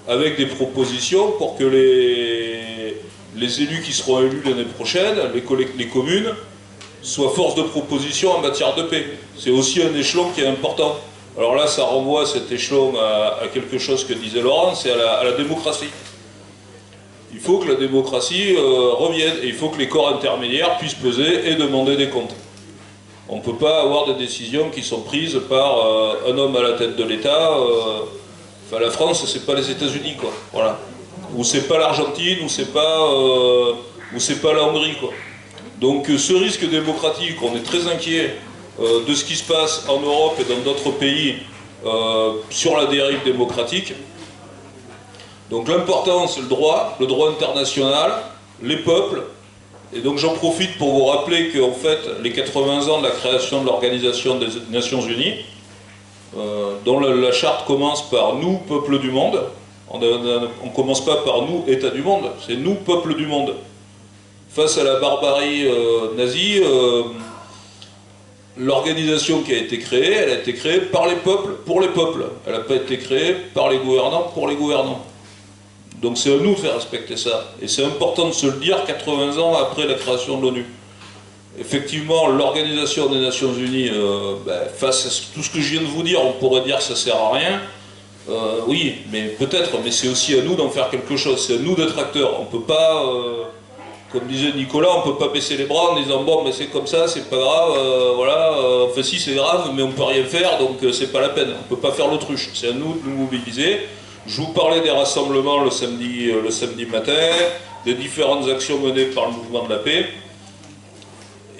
avec des propositions pour que les élus qui seront élus l'année prochaine, les communes, soient force de proposition en matière de paix. C'est aussi un échelon qui est important. Alors là, ça renvoie cet échelon à quelque chose que disait Laurent, c'est à la démocratie. Il faut que la démocratie revienne, et il faut que les corps intermédiaires puissent peser et demander des comptes. On ne peut pas avoir des décisions qui sont prises par un homme à la tête de l'État. Enfin, la France, c'est pas les États-Unis, quoi. Voilà. Ou c'est pas l'Argentine, ou c'est pas la Hongrie, quoi. Donc ce risque démocratique, on est très inquiet de ce qui se passe en Europe et dans d'autres pays sur la dérive démocratique. Donc l'important, c'est le droit international, les peuples. Et donc j'en profite pour vous rappeler qu'en fait, les 80 ans de la création de l'Organisation des Nations Unies, dont la charte commence par « nous, peuple du monde », on ne commence pas par « nous, État du monde », c'est « nous, peuple du monde ». Face à la barbarie nazie, l'organisation qui a été créée, elle a été créée par les peuples, pour les peuples. Elle n'a pas été créée par les gouvernants, pour les gouvernants. Donc c'est à nous de faire respecter ça. Et c'est important de se le dire 80 ans après la création de l'ONU. Effectivement, l'Organisation des Nations Unies, face à tout ce que je viens de vous dire, on pourrait dire que ça ne sert à rien. Oui, mais peut-être, mais c'est aussi à nous d'en faire quelque chose. C'est à nous d'être acteurs. On ne peut pas, comme disait Nicolas, on ne peut pas baisser les bras en disant bon, mais c'est comme ça, c'est pas grave, voilà, enfin si c'est grave, mais on ne peut rien faire, donc c'est pas la peine. On ne peut pas faire l'autruche. C'est à nous de nous mobiliser. Je vous parlais des rassemblements le samedi matin, des différentes actions menées par le mouvement de la paix.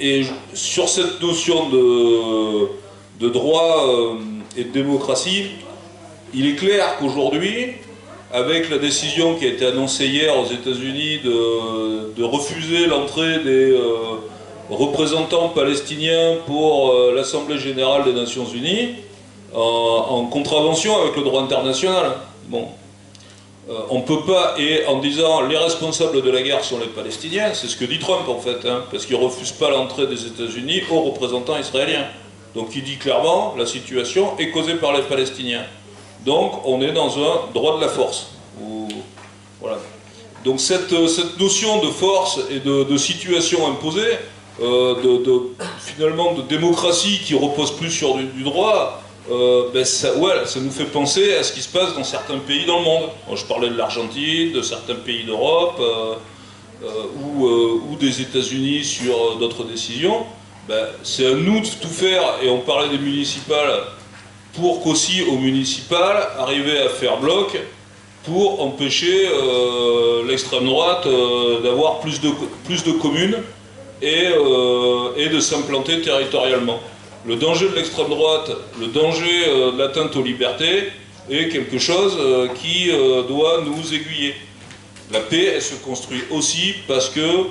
Et sur cette notion de droit et de démocratie, il est clair qu'aujourd'hui, avec la décision qui a été annoncée hier aux États-Unis de refuser l'entrée des représentants palestiniens pour l'Assemblée générale des Nations Unies, en contravention avec le droit international. Bon, on ne peut pas, et en disant les responsables de la guerre sont les Palestiniens, c'est ce que dit Trump en fait, hein, parce qu'il ne refuse pas l'entrée des États-Unis aux représentants israéliens. Donc il dit clairement la situation est causée par les Palestiniens. Donc on est dans un droit de la force. Voilà. Donc cette notion de force et de situation imposée, finalement de démocratie qui repose plus sur du droit, ça nous fait penser à ce qui se passe dans certains pays dans le monde. Moi, je parlais de l'Argentine, de certains pays d'Europe, ou des États-Unis sur d'autres décisions. C'est à nous de tout faire, et on parlait des municipales, pour qu'aussi aux municipales, arriver à faire bloc pour empêcher l'extrême droite d'avoir plus de communes et de s'implanter territorialement. Le danger de l'extrême droite, le danger de l'atteinte aux libertés est quelque chose qui doit nous aiguiller. La paix, elle se construit aussi parce que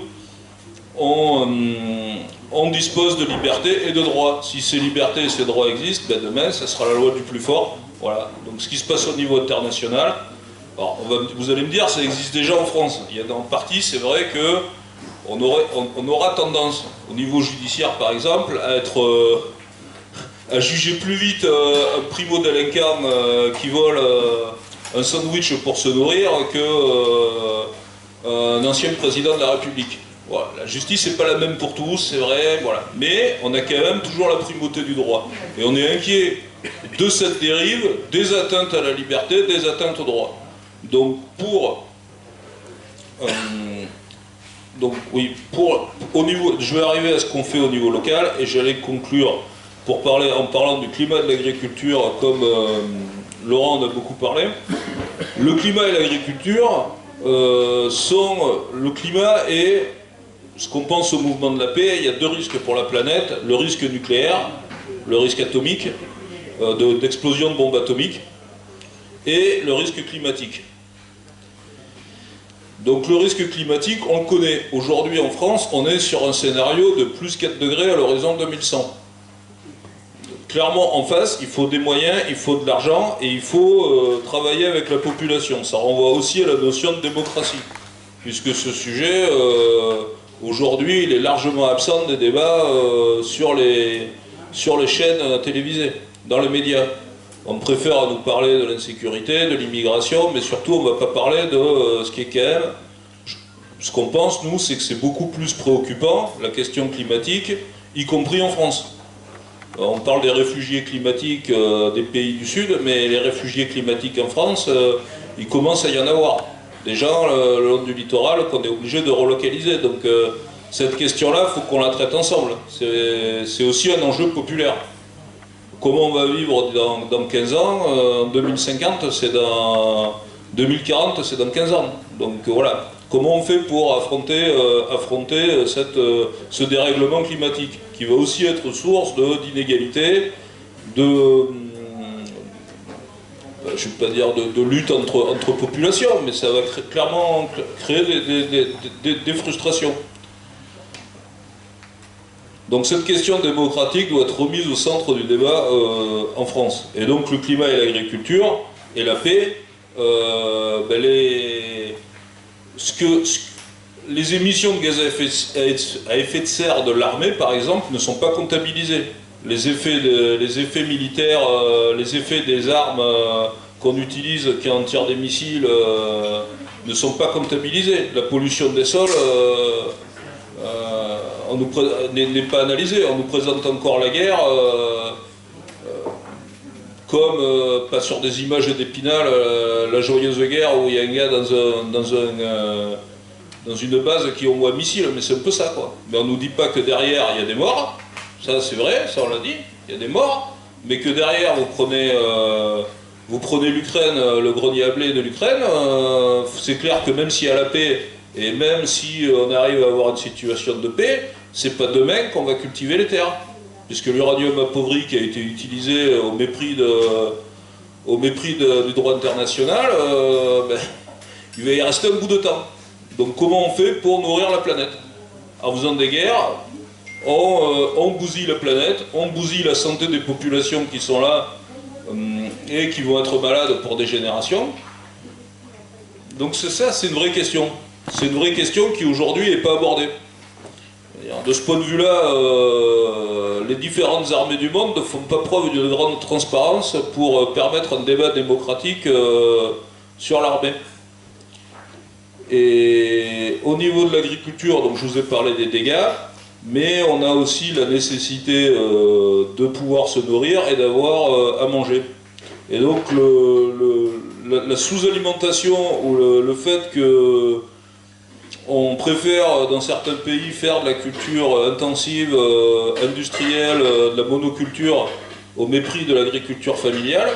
on dispose de liberté et de droits. Si ces libertés et ces droits existent, demain, ça sera la loi du plus fort. Voilà. Donc ce qui se passe au niveau international, alors, vous allez me dire, ça existe déjà en France. Il y a en partie, c'est vrai que on aura tendance, au niveau judiciaire par exemple, à juger plus vite un primo délinquant qui vole un sandwich pour se nourrir qu'un ancien président de la République. Voilà, la justice n'est pas la même pour tous, c'est vrai, voilà. Mais on a quand même toujours la primauté du droit. Et on est inquiet de cette dérive, des atteintes à la liberté, des atteintes au droit. Donc oui, au niveau, je vais arriver à ce qu'on fait au niveau local et j'allais conclure en parlant du climat de l'agriculture, comme Laurent en a beaucoup parlé. Le climat et l'agriculture le climat et ce qu'on pense au mouvement de la paix. Il y a deux risques pour la planète, le risque nucléaire, le risque atomique, d'explosion de bombes atomiques, et le risque climatique. Donc le risque climatique, on le connaît. Aujourd'hui en France, on est sur un scénario de plus 4 degrés à l'horizon 2100. Clairement, en face, il faut des moyens, il faut de l'argent et il faut travailler avec la population. Ça renvoie aussi à la notion de démocratie, puisque ce sujet, aujourd'hui, il est largement absent des débats sur les chaînes télévisées, dans les médias. On préfère nous parler de l'insécurité, de l'immigration, mais surtout on ne va pas parler de ce qui est quand même... Ce qu'on pense, nous, c'est que c'est beaucoup plus préoccupant, la question climatique, y compris en France. On parle des réfugiés climatiques des pays du Sud, mais les réfugiés climatiques en France, il commence à y en avoir. Des gens le long du littoral qu'on est obligé de relocaliser. Donc cette question-là, il faut qu'on la traite ensemble. C'est aussi un enjeu populaire. Comment on va vivre dans 15 ans, en 2050, c'est dans 2040, c'est dans 15 ans. Donc voilà, comment on fait pour affronter ce dérèglement climatique, qui va aussi être source d'inégalités, je ne vais pas dire de lutte entre populations, mais ça va clairement créer des frustrations. Donc cette question démocratique doit être remise au centre du débat en France. Et donc le climat et l'agriculture et la paix, les émissions de gaz à effet de serre de l'armée, par exemple, ne sont pas comptabilisées. Les effets militaires, les effets des armes qu'on utilise quand on tire des missiles ne sont pas comptabilisés. La pollution des sols n'est pas analysée. On nous présente encore la guerre comme, pas sur des images d'Épinal, la joyeuse guerre où il y a un gars dans une base qui envoie un missile, mais c'est un peu ça, quoi. Mais on ne nous dit pas que derrière il y a des morts, ça c'est vrai, ça on l'a dit, il y a des morts, mais que derrière vous prenez l'Ukraine, le grenier à blé de l'Ukraine, c'est clair que même s'il y a la paix, et même si on arrive à avoir une situation de paix, c'est pas demain qu'on va cultiver les terres. Puisque l'uranium appauvri qui a été utilisé au mépris du droit international, il va y rester un bout de temps. Donc comment on fait pour nourrir la planète? En faisant des guerres, on bousille la planète, on bousille la santé des populations qui sont là et qui vont être malades pour des générations. Donc c'est une vraie question. C'est une vraie question qui aujourd'hui n'est pas abordée. De ce point de vue-là, les différentes armées du monde ne font pas preuve d'une grande transparence pour permettre un débat démocratique sur l'armée. Et au niveau de l'agriculture, donc je vous ai parlé des dégâts, mais on a aussi la nécessité de pouvoir se nourrir et d'avoir à manger. Et donc la sous-alimentation ou le fait que on préfère dans certains pays faire de la culture intensive, industrielle, de la monoculture au mépris de l'agriculture familiale,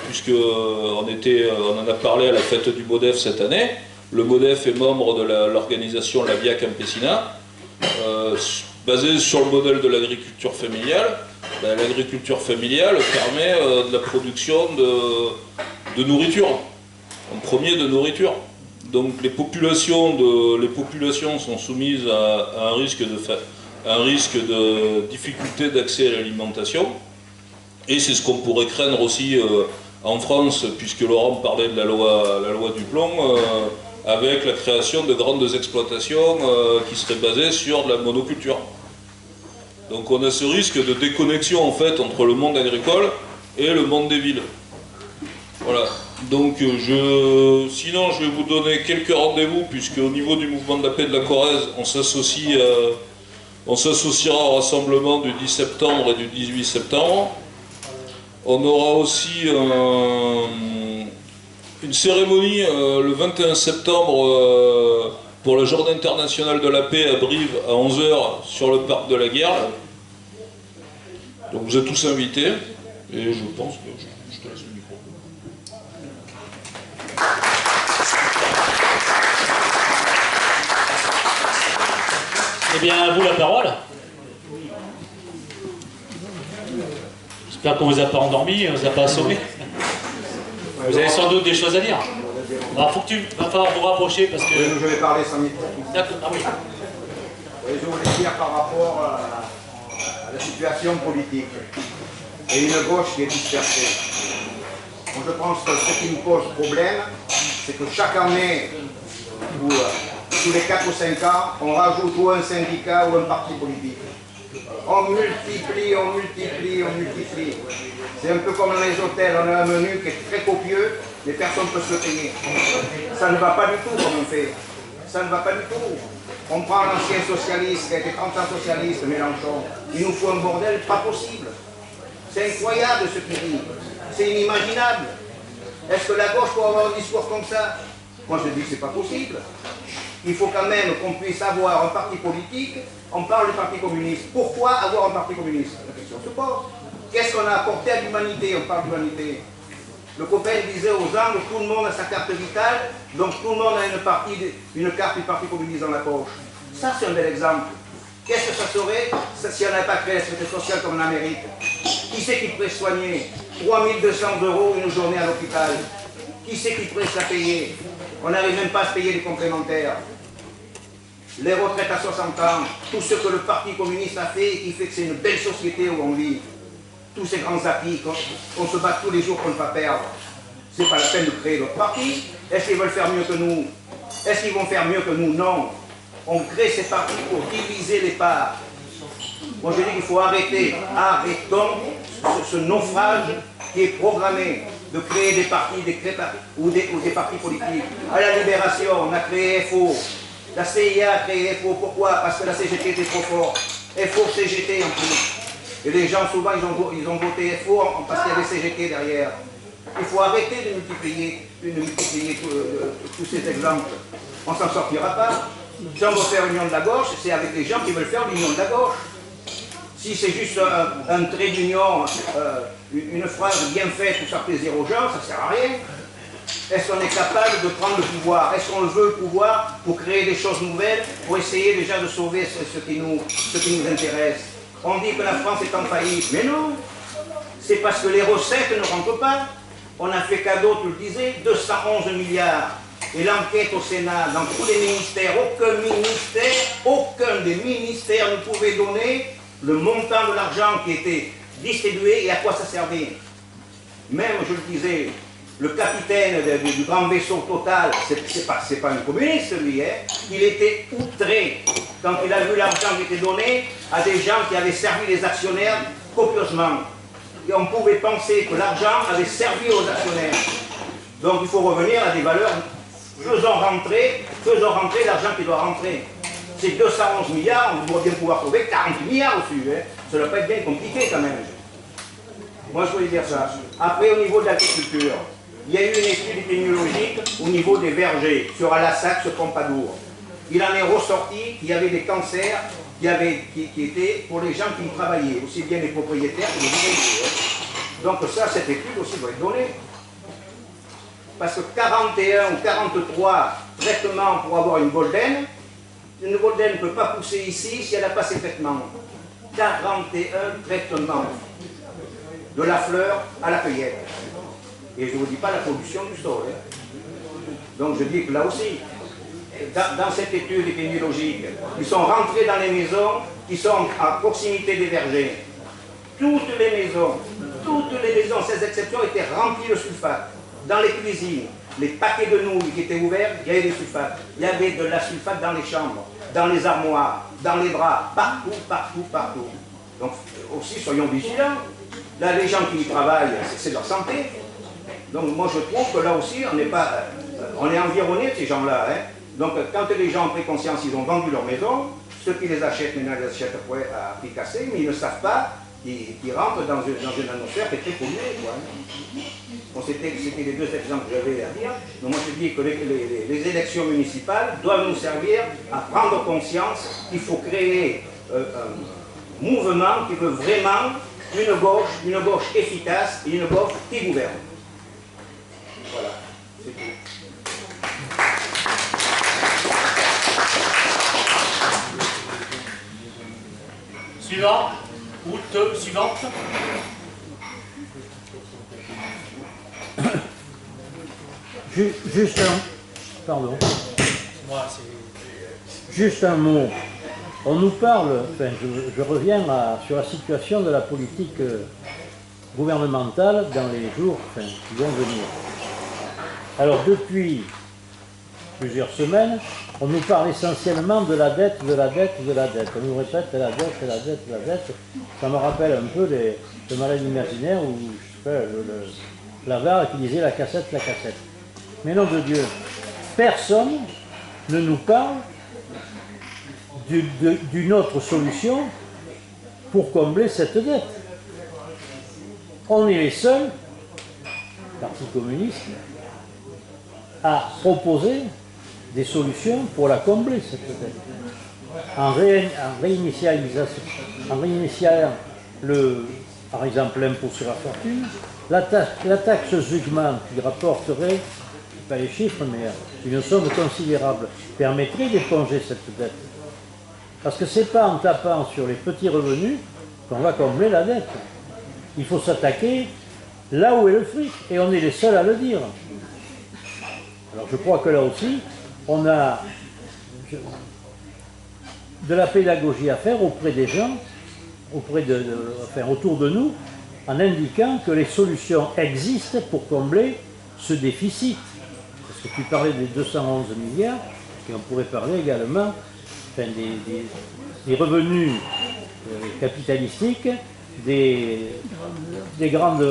puisque on en a parlé à la fête du MODEF cette année. Le MODEF est membre de l'organisation La Via Campesina, basée sur le modèle de l'agriculture familiale. L'agriculture familiale permet de la production de nourriture, en premier de nourriture. Donc les populations sont soumises à un risque de difficulté d'accès à l'alimentation. Et c'est ce qu'on pourrait craindre aussi en France, puisque Laurent parlait de la loi du plomb, avec la création de grandes exploitations qui seraient basées sur de la monoculture. Donc on a ce risque de déconnexion en fait entre le monde agricole et le monde des villes. Voilà. Donc sinon je vais vous donner quelques rendez-vous, puisque au niveau du mouvement de la paix de la Corrèze, on s'associera au rassemblement du 10 septembre et du 18 septembre. On aura aussi une cérémonie le 21 septembre pour la Journée internationale de la paix à Brive à 11 h sur le parc de la Guerre. Donc vous êtes tous invités, et je pense que je te laisse le micro. Eh bien, à vous la parole. J'espère qu'on ne vous a pas endormi, on ne vous a pas assommé. Vous avez sans doute des choses à dire. Alors, va falloir vous rapprocher parce que... Oui, je vais parler 5 minutes. D'accord, ah oui. Oui, je voulais dire par rapport à la situation politique et une gauche qui est dispersée. Moi, je pense que ce qui nous pose problème, c'est que chaque année, ou tous les 4 ou 5 ans, on rajoute ou un syndicat ou un parti politique. On multiplie, on multiplie, on multiplie. C'est un peu comme dans les hôtels, on a un menu qui est très copieux, mais personne ne peut se le payer. Ça ne va pas du tout comme on fait. Ça ne va pas du tout. On prend l'ancien socialiste, qui a été 30 ans socialiste, Mélenchon. Il nous faut un bordel pas possible. C'est incroyable ce qu'il dit. C'est inimaginable. Est-ce que la gauche peut avoir un discours comme ça? Moi je dis que c'est pas possible. Il faut quand même qu'on puisse avoir un parti politique. On parle du parti communiste. Pourquoi avoir un parti communiste? La question se pose. Qu'est-ce qu'on a apporté à l'humanité? On parle d'humanité. Le copain disait aux gens que tout le monde a sa carte vitale, donc tout le monde a une carte du parti communiste dans la poche. Ça c'est un bel exemple. Qu'est-ce que ça serait si on n'avait pas créé la sécurité sociale comme en Amérique? Qui c'est qui pourrait soigner 3200 € une journée à l'hôpital? Qui c'est qui pourrait se la payer? On n'arrive même pas à se payer les complémentaires. Les retraites à 60 ans, tout ce que le Parti communiste a fait et qui fait que c'est une belle société où on vit. Tous ces grands acquis qu'on se bat tous les jours pour ne pas perdre. C'est pas la peine de créer notre parti. Est-ce qu'ils veulent faire mieux que nous? Est-ce qu'ils vont faire mieux que nous? Non. On crée ces partis pour diviser les parts. Moi je dis qu'il faut arrêter. Arrêtons ce naufrage qui est programmé de créer des partis, ou des partis politiques. À la Libération, on a créé FO. La CIA a créé FO. Pourquoi? Parce que la CGT était trop forte. FO, CGT en plus. Et les gens, souvent, ils ont voté FO parce qu'il y avait CGT derrière. Il faut arrêter de multiplier tous ces exemples. On ne s'en sortira pas. Si on veut faire l'union de la gauche, c'est avec les gens qui veulent faire l'union de la gauche. Si c'est juste un trait d'union, une phrase bien faite pour faire plaisir aux gens, ça ne sert à rien. Est-ce qu'on est capable de prendre le pouvoir? Est-ce qu'on veut le pouvoir pour créer des choses nouvelles, pour essayer déjà de sauver ce qui nous intéresse? On dit que la France est en faillite, mais non. C'est parce que les recettes ne rentrent pas. On a fait cadeau, tu le disais, 211 milliards. Et l'enquête au Sénat, dans tous les ministères, aucun des ministères ne pouvait donner le montant de l'argent qui était distribué et à quoi ça servait. Même, je le disais, le capitaine du grand vaisseau Total, c'est pas un communiste lui, hein. Il était outré quand il a vu l'argent qui était donné à des gens qui avaient servi les actionnaires copieusement. Et on pouvait penser que l'argent avait servi aux actionnaires. Donc il faut revenir à des valeurs. Faisons rentrer l'argent qui doit rentrer. C'est 211 milliards, on doit bien pouvoir trouver 40 milliards dessus. Hein. Ça ne doit pas être bien compliqué quand même. Moi je voulais dire ça. Après au niveau de l'agriculture, il y a eu une étude épidémiologique au niveau des vergers sur Alassac, sur Pompadour. Il en est ressorti qu'il y avait des cancers qui étaient pour les gens qui y travaillaient, aussi bien les propriétaires que les ouvriers. Donc ça, cette étude aussi doit être donnée. Parce que 41 ou 43 traitements pour avoir une golden ne peut pas pousser ici si elle n'a pas ces traitements. 41 traitements. De la fleur à la cueillette. Et je ne vous dis pas la pollution du sol. Hein. Donc je dis que là aussi, dans cette étude épidémiologique, ils sont rentrés dans les maisons qui sont à proximité des vergers. Toutes les maisons, sans exception, étaient remplies de sulfate. Dans les cuisines, les paquets de nouilles qui étaient ouverts, il y avait des sulfates. Il y avait de la sulfate dans les chambres, dans les armoires, dans les draps, partout. Donc aussi, soyons vigilants. Là, les gens qui y travaillent, c'est leur santé. Donc moi je trouve que là aussi, on est environné de ces gens-là. Hein. Donc quand les gens ont pris conscience, ils ont vendu leur maison, ceux qui les achètent maintenant les achètent à prix cassé, mais ils ne savent pas qu'ils rentrent dans une atmosphère qui est très polluée. Bon, c'était les deux exemples que j'avais à dire. Donc moi je dis que les élections municipales doivent nous servir à prendre conscience qu'il faut créer un mouvement qui veut vraiment une gauche efficace et une gauche qui gouverne. Voilà, c'est tout. Suivant. Route suivante. Juste un... Pardon. Juste un mot. On nous parle, enfin, je reviens sur la situation de la politique gouvernementale dans les jours qui vont venir. Alors depuis plusieurs semaines, on nous parle essentiellement de la dette, de la dette, de la dette. On nous répète la dette, la dette, la dette. Ça me rappelle un peu le malade imaginaire où je sais pas, l'avare qui disait la cassette, la cassette. Mais nom de Dieu, personne ne nous parle d'une autre solution pour combler cette dette. On est les seuls, Parti communiste, à proposer des solutions pour la combler, cette dette. En réinitiant par exemple, l'impôt sur la fortune, la taxe Zuckman qui rapporterait, pas les chiffres, mais une somme considérable, permettrait d'éponger cette dette. Parce que ce n'est pas en tapant sur les petits revenus qu'on va combler la dette. Il faut s'attaquer là où est le fric, et on est les seuls à le dire. Alors je crois que là aussi, on a de la pédagogie à faire auprès des gens, autour de nous, en indiquant que les solutions existent pour combler ce déficit. Parce que tu parlais des 211 milliards, et on pourrait parler également des revenus capitalistiques, des grandes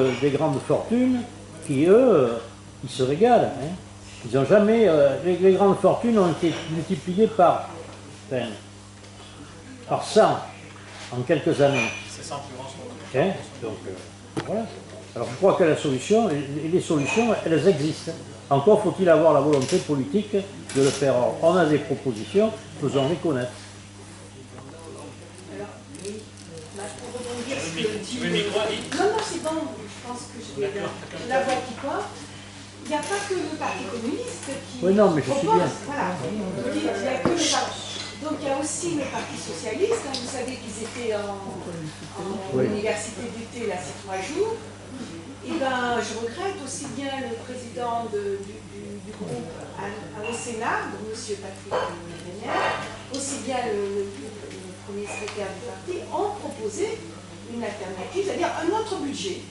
fortunes qui, eux, ils se régalent. Hein. Ils ont jamais, les grandes fortunes ont été multipliées par 100 en quelques années. Hein? Donc, voilà. Alors je crois que les solutions, elles existent. Encore faut-il avoir la volonté politique de le faire. Alors, on a des propositions, faisons-les connaître. Alors, oui, pour rebondir sur ce que dit... Non, c'est bon, je pense que je vais la voix qui porte. Il n'y a pas que le Parti communiste qui propose. Voilà. Il y a que le parti. Donc il y a aussi le Parti socialiste. Vous savez qu'ils étaient en université d'été là ces 3 jours. Et ben, je regrette aussi bien le président du groupe au Sénat, donc M. Patrick Ménière, aussi bien le premier secrétaire du parti, ont proposé une alternative, c'est-à-dire un autre budget.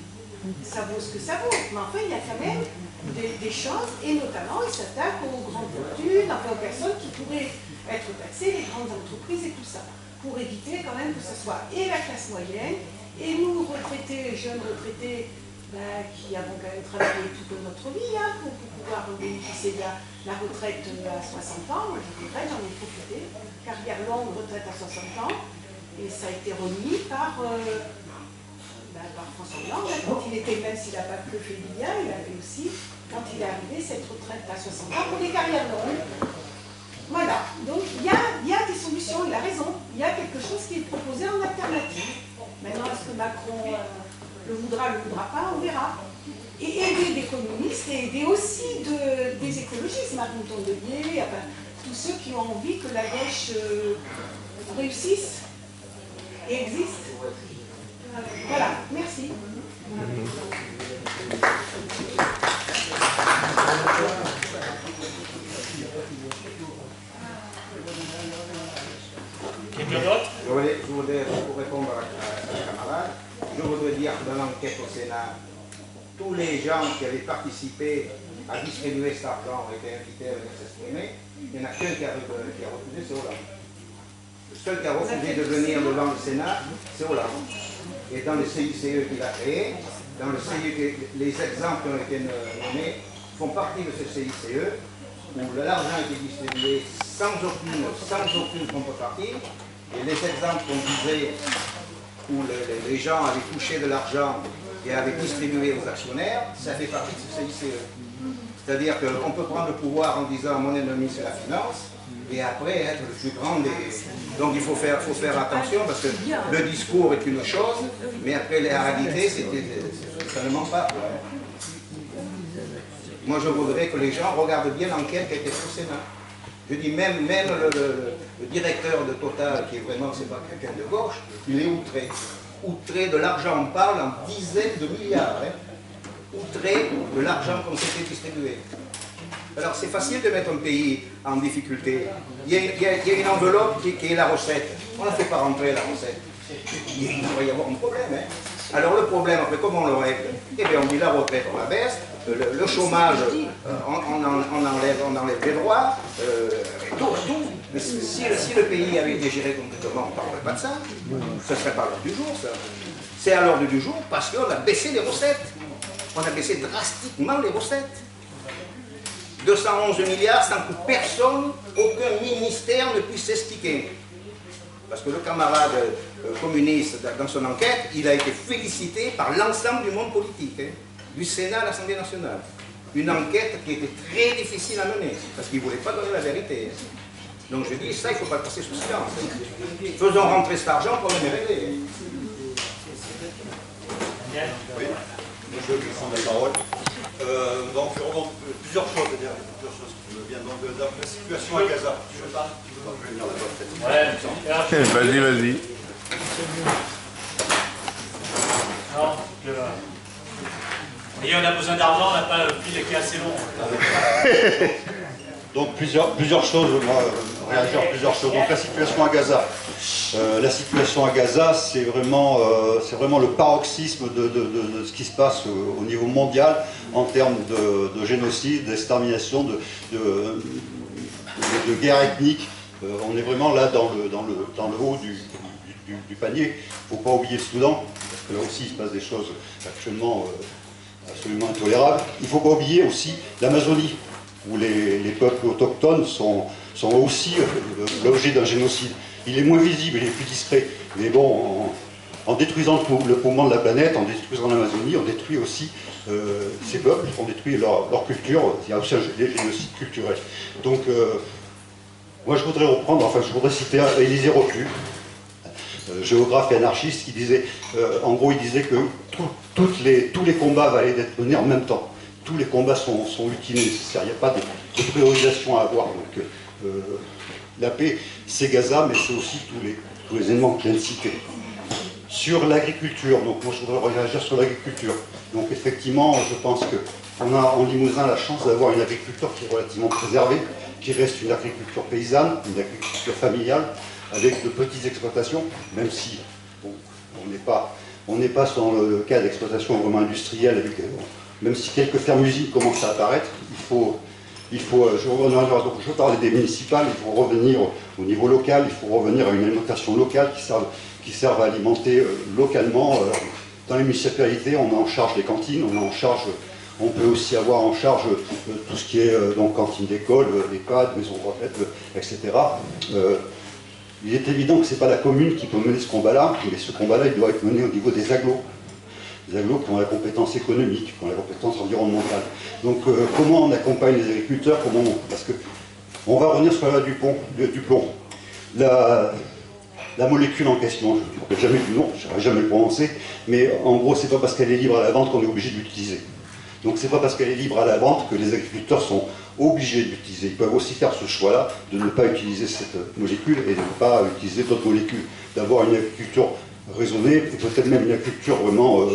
Ça vaut ce que ça vaut, mais enfin il y a quand même des choses, et notamment ils s'attaquent aux grandes fortunes, enfin aux personnes qui pourraient être taxées, les grandes entreprises et tout ça, pour éviter quand même que ce soit et la classe moyenne, et nous retraités, jeunes retraités, qui avons quand même travaillé toute notre vie pour pouvoir bénéficier de la retraite à 60 ans. Moi je regrette, j'en ai profité, carrière longue, retraite à 60 ans, et ça a été remis par François Hollande, quand il était, même s'il n'a pas que fait l'IA, il avait aussi, quand il est arrivé, cette retraite à 60 ans pour des carrières longues. Voilà, donc il y a des solutions, il a raison, il y a quelque chose qui est proposé en alternative. Maintenant, est-ce que Macron le voudra pas, on verra. Et aider des communistes et aider aussi des écologistes, Marine Tondelier, enfin, tous ceux qui ont envie que la gauche réussisse et existe. Voilà, merci. Quelqu'un d'autre? Je voudrais, pour répondre à la camarade, je voudrais dire que dans l'enquête au Sénat, tous les gens qui avaient participé à distribuer cet argent ont été invités à venir s'exprimer. Il n'y en a qu'un qui a refusé, c'est Hollande. Le seul qui a refusé de venir devant le Sénat, c'est Hollande. Et dans le CICE qu'il a créé, dans le CICE, les exemples qui ont été nommés font partie de ce CICE, où l'argent a été distribué sans aucune contrepartie, et les exemples qu'on disait où les gens avaient touché de l'argent et avaient distribué aux actionnaires, ça fait partie de ce CICE. C'est-à-dire qu'on peut prendre le pouvoir en disant mon ennemi c'est la finance, et après être le plus grand des... Donc il faut faire attention parce que le discours est une chose, mais après la réalité, ça ne ment pas. Moi je voudrais que les gens regardent bien l'enquête qui a été faite au Sénat. Je dis même le directeur de Total, qui est vraiment, c'est pas quelqu'un de gauche, il est outré. Outré de l'argent, on parle en dizaines de milliards. Outré de l'argent qu'on s'était distribué. Alors c'est facile de mettre un pays en difficulté. Il y a une enveloppe qui est la recette. On ne la fait pas rentrer la recette. Il va y avoir un problème. Alors le problème, après comment on le règle? Eh bien on dit la retraite, on la baisse, le chômage, on enlève les droits, tout. Mais si le pays avait été géré complètement, on ne parlerait pas de ça. Ce ne serait pas à l'ordre du jour, ça. C'est à l'ordre du jour parce qu'on a baissé les recettes. On a baissé drastiquement les recettes. 211 milliards sans que personne, aucun ministère ne puisse s'expliquer. Parce que le camarade communiste, dans son enquête, il a été félicité par l'ensemble du monde politique, du Sénat à l'Assemblée nationale. Une enquête qui était très difficile à mener, parce qu'il ne voulait pas donner la vérité. Donc je dis, ça, il ne faut pas le passer sous silence. Faisons rentrer cet argent pour le régler. Oui, monsieur, je prends la parole. Donc, plusieurs choses qui me viennent. Donc, dans la situation à Gaza. Je parle. Ouais, vas-y. Et on a besoin d'argent, on n'a pas le fil qui est assez long. Donc, plusieurs choses, moi, réagir à plusieurs choses. Donc, la situation à Gaza. La situation à Gaza, c'est vraiment le paroxysme de ce qui se passe au niveau mondial en termes de génocide, d'extermination, de guerre ethnique. On est vraiment là dans le haut du panier. Il ne faut pas oublier le Soudan, parce que là aussi il se passe des choses actuellement absolument intolérables. Il ne faut pas oublier aussi l'Amazonie, où les peuples autochtones sont aussi l'objet d'un génocide. Il est moins visible, il est plus discret. Mais bon, en détruisant le poumon de la planète, en détruisant l'Amazonie, on détruit aussi ces peuples, on détruit leur culture. Il y a aussi un génocide culturel. Donc, moi je voudrais citer Élisée Reclus, géographe et anarchiste, qui disait, en gros, il disait que tous les combats valaient d'être menés en même temps. Tous les combats sont utiles et nécessaires. Il n'y a pas de priorisation à avoir. Donc, la paix, c'est Gaza, mais c'est aussi tous les éléments que je viens de citer. Sur l'agriculture, donc moi je voudrais réagir sur l'agriculture. Donc effectivement, je pense qu'on a en Limousin la chance d'avoir une agriculture qui est relativement préservée, qui reste une agriculture paysanne, une agriculture familiale, avec de petites exploitations, même si bon, on n'est pas dans le cas d'exploitation vraiment industrielle, même si quelques fermes-usines commencent à apparaître, je parlais des municipales, il faut revenir au niveau local, il faut revenir à une alimentation locale qui serve à alimenter localement. Dans les municipalités, on a en charge des cantines, on peut aussi avoir en charge tout ce qui est donc cantine d'école, EHPAD, maison de retraite, etc. Il est évident que ce n'est pas la commune qui peut mener ce combat-là, mais ce combat-là, il doit être mené au niveau des agglos. Des agglos qui ont la compétence économique, qui ont la compétence environnementale. Donc comment on accompagne les agriculteurs, parce que on va revenir sur la loi du plomb. La molécule en question, je ne me rappelle jamais du nom, je n'aurais jamais le prononcé, mais en gros, c'est pas parce qu'elle est libre à la vente qu'on est obligé de l'utiliser. Donc c'est pas parce qu'elle est libre à la vente que les agriculteurs sont obligés de l'utiliser. Ils peuvent aussi faire ce choix-là de ne pas utiliser cette molécule et de ne pas utiliser d'autres molécules, d'avoir une agriculture raisonnée, et peut-être même une agriculture vraiment